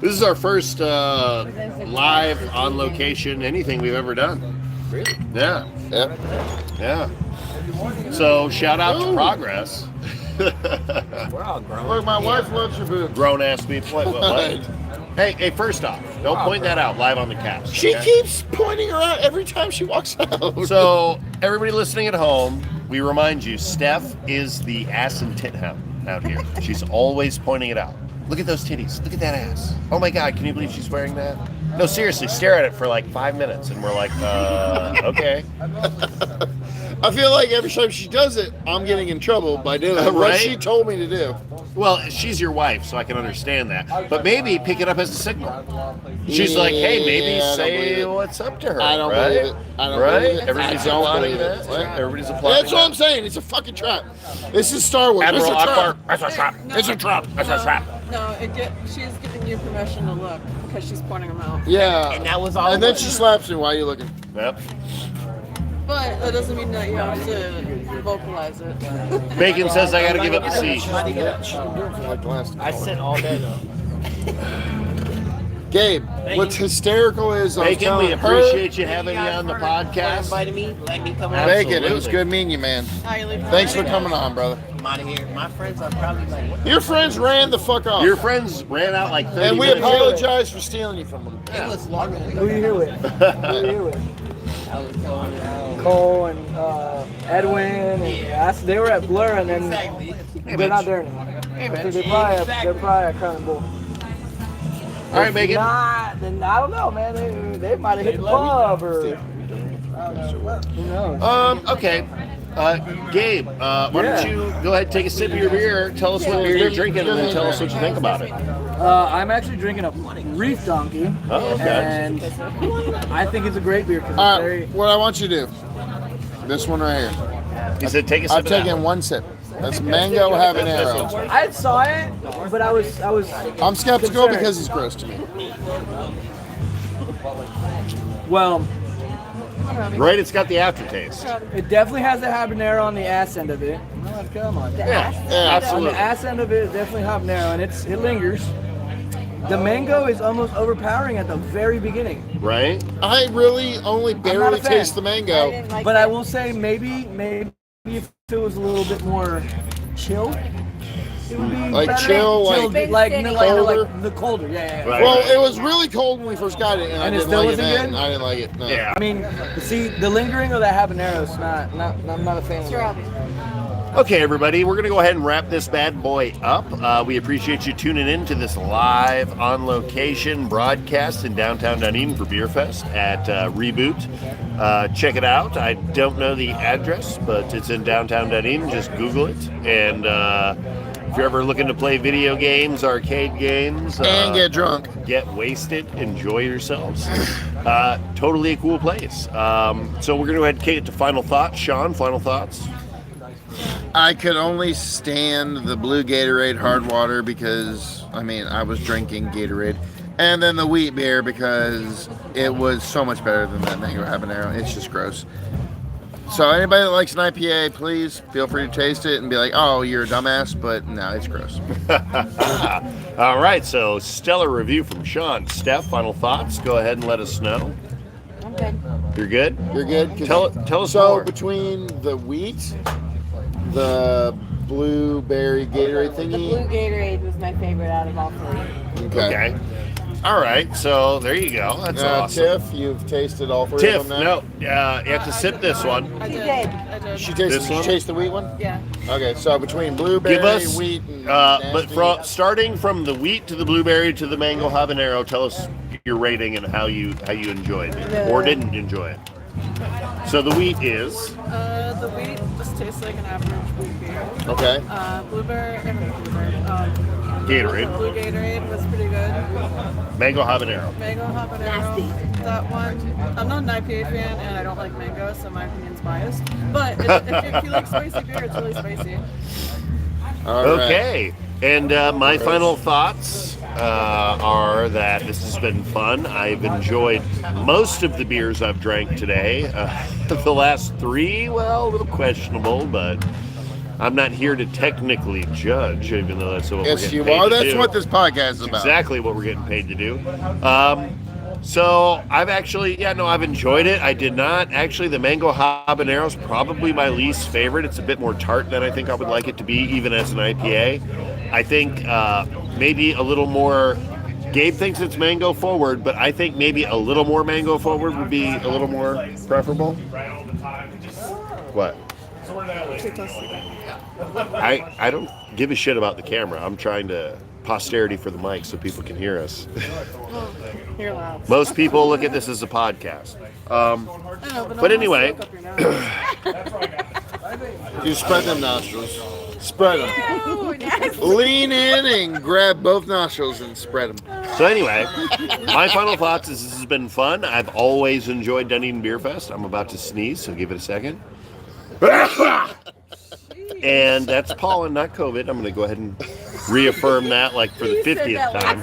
This is our first live on location anything we've ever done. Really? Yeah. Yep. Yeah. So shout out to Progress. We're all grown. Look, my wife loves your boobs. Grown ass people. What? Hey, first off, don't point that out live on the cast. She okay? keeps pointing her out every time she walks out. So, everybody listening at home, we remind you, Steph is the ass and tit hound out here. She's always pointing it out. Look at those titties. Look at that ass. Oh my God, can you believe she's wearing that? No, seriously, stare at it for like 5 minutes and we're like, okay. I feel like every time she does it, I'm getting in trouble by doing what Right? she told me to do. Well, she's your wife, so I can understand that. But maybe pick it up as a signal. She's like, hey, maybe Yeah, I don't believe say it. what's up to her. I don't right? believe it. I don't right? believe it. Everybody's I don't applauding believe that. it. Right? Everybody's applauding That's what I'm saying. It's a fucking trap. This is Star Wars. Admiral It's a trap. Akbar, that's a trap. No. It's a trap. That's a trap. No, she's giving you permission to look because she's pointing them out. Yeah. And that was all. And then she slaps me. Why are you looking? Yep. But that doesn't mean that you have to vocalize it. Bacon says I gotta give up the seat. I said all day though. Gabe, what's hysterical is I was Bacon, we telling her. appreciate you having me on the podcast. Invited me, let me come out. Absolutely. Bacon, it was good meeting you, man. How you leave Thanks for coming on, brother. I'm out of here. My friends are probably like, what? Your friends ran the fuck off. Your friends ran out like 30 And we minutes ago. apologize for stealing you from them. It was longer than Who you here with? Who you here with? I was going Cole and Edwin, and they were at Blur, and then they're not there anymore. So they're probably at Crown and Bull. All right, Bacon. Not, then I don't know, man. They might have hit the pub or who knows. Okay. Gabe, why don't you go ahead and take a sip of your beer, tell us what beer you're drinking, and then tell us what you think about it. I'm actually drinking a Reef Donkey, Oh, okay. and I think it's a great beer because All it's right, very. what I want you to do, this one right here. He said take a sip I'm of that taking one. one sip. That's mango habanero. I saw it, but I was. I'm skeptical concerned. because it's gross to me. Well, Right, it's got the aftertaste. it definitely has the habanero on the ass end of it. Oh, come on. Yeah, On absolutely. the ass end of it is definitely habanero, and it lingers. the mango is almost overpowering at the very beginning. Right? I really only not barely a fan. taste the I mango. didn't like But that. I will say maybe if it was a little bit more chill, it would be Like better. chill, like like the colder. Yeah. Right. Well, it was really cold when we first got it, and I And it didn't still like it wasn't then. good? I didn't like it. No. Yeah. I mean, see, the lingering of that habanero is I'm not a fan of that. Okay, everybody, we're going to go ahead and wrap this bad boy up. We appreciate you tuning in to this live on location broadcast in downtown Dunedin for Beerfest at Reboot. Check it out. I don't know the address, but it's in downtown Dunedin. Just Google it. And if you're ever looking to play video games, arcade games, And get drunk. get wasted, enjoy yourselves. Totally a cool place. So we're going to go ahead and kick it to final thoughts. Shawn, final thoughts? I could only stand the blue Gatorade hard water because, I was drinking Gatorade. And then the wheat beer because it was so much better than that mango habanero. It's just gross. So anybody that likes an IPA, please feel free to taste it and be like, oh, you're a dumbass, but no, it's gross. All right, so stellar review from Shawn. Steph, final thoughts? Go ahead and let us know. I'm good. You're good? You're good? Tell us So more. between the wheat, the blueberry Gatorade The thingy. blue Gatorade was my favorite out of all three. Okay. All right, so there you go. That's awesome. Tiff, you've tasted all three Tiff, of them now? no, you have to sip this one. I You did. did. I did. She tasted, This did you one? taste the wheat one? Yeah. Okay, so between blueberry, Give us, wheat, and but nasty- starting from the wheat to the blueberry to the mango habanero, tell us your rating and how you enjoyed it or didn't enjoy it. So the wheat is The wheat just tastes like an average wheat beer. Okay. Blueberry and Gatorade. Blue Gatorade was pretty good. Mango habanero. Mango habanero. Nasty. That one. I'm not an IPA fan and I don't like mango, so my opinion's biased. But if you like spicy beer, it's really spicy. All right. Okay, and my final thoughts are that this has been fun. I've enjoyed most of the beers I've drank today. The last three, well, a little questionable, but I'm not here to technically judge, even though that's what we're Yes, getting you paid are. to That's do. what this podcast is about. Exactly what we're getting paid to do. So I've actually, I've enjoyed it. I did not. Actually, the mango habanero is probably my least favorite. It's a bit more tart than I think I would like it to be, even as an IPA. I think maybe a little more, Gabe thinks it's mango forward, but I think maybe a little more mango forward would be a little more preferable. What? I don't give a shit about the camera. I'm trying to posterity for the mic so people can hear us. You're loud. Most people look at this as a podcast. But anyway, You spread them nostrils. Spread them. Lean in and grab both nostrils and spread them. so anyway, my final thoughts is this has been fun. I've always enjoyed Dunedin Beerfest. I'm about to sneeze, so give it a second. And that's pollen, not COVID. I'm going to go ahead and reaffirm that like for the 50th time.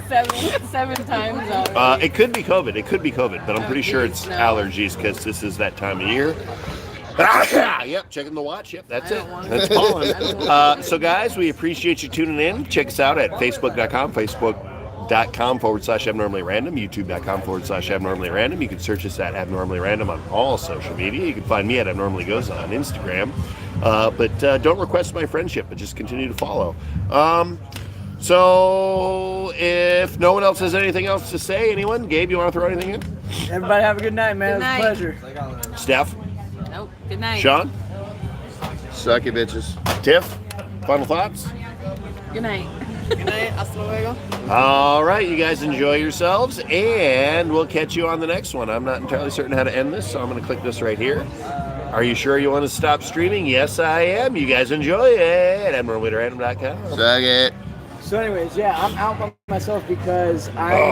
Seven times already. It could be COVID. It could be COVID, but I'm pretty sure it's allergies because this is that time of year. Yep, checking the watch. Yep, that's it. That's pollen. So, guys, we appreciate you tuning in. Check us out at facebook.com/abnormally random, youtube.com/abnormally random. You can search us at abnormally random on all social media. You can find me at abnormally goes on Instagram. But don't request my friendship, but just continue to follow. So if no one else has anything else to say, anyone? Gabe, you want to throw anything in? Everybody have a good night, man. Good It was a night. pleasure. Steph? Nope. Good night. Shawn? Suck it, bitches. Tiff? Final thoughts? Good night. Good night. Hasta luego. All right, you guys enjoy yourselves, and we'll catch you on the next one. I'm not entirely certain how to end this, so I'm going to click this right here. Are you sure you want to stop streaming? Yes, I am. You guys enjoy it. abnormallyRandom.com. Suck it. So anyways, yeah, I'm out by myself because I,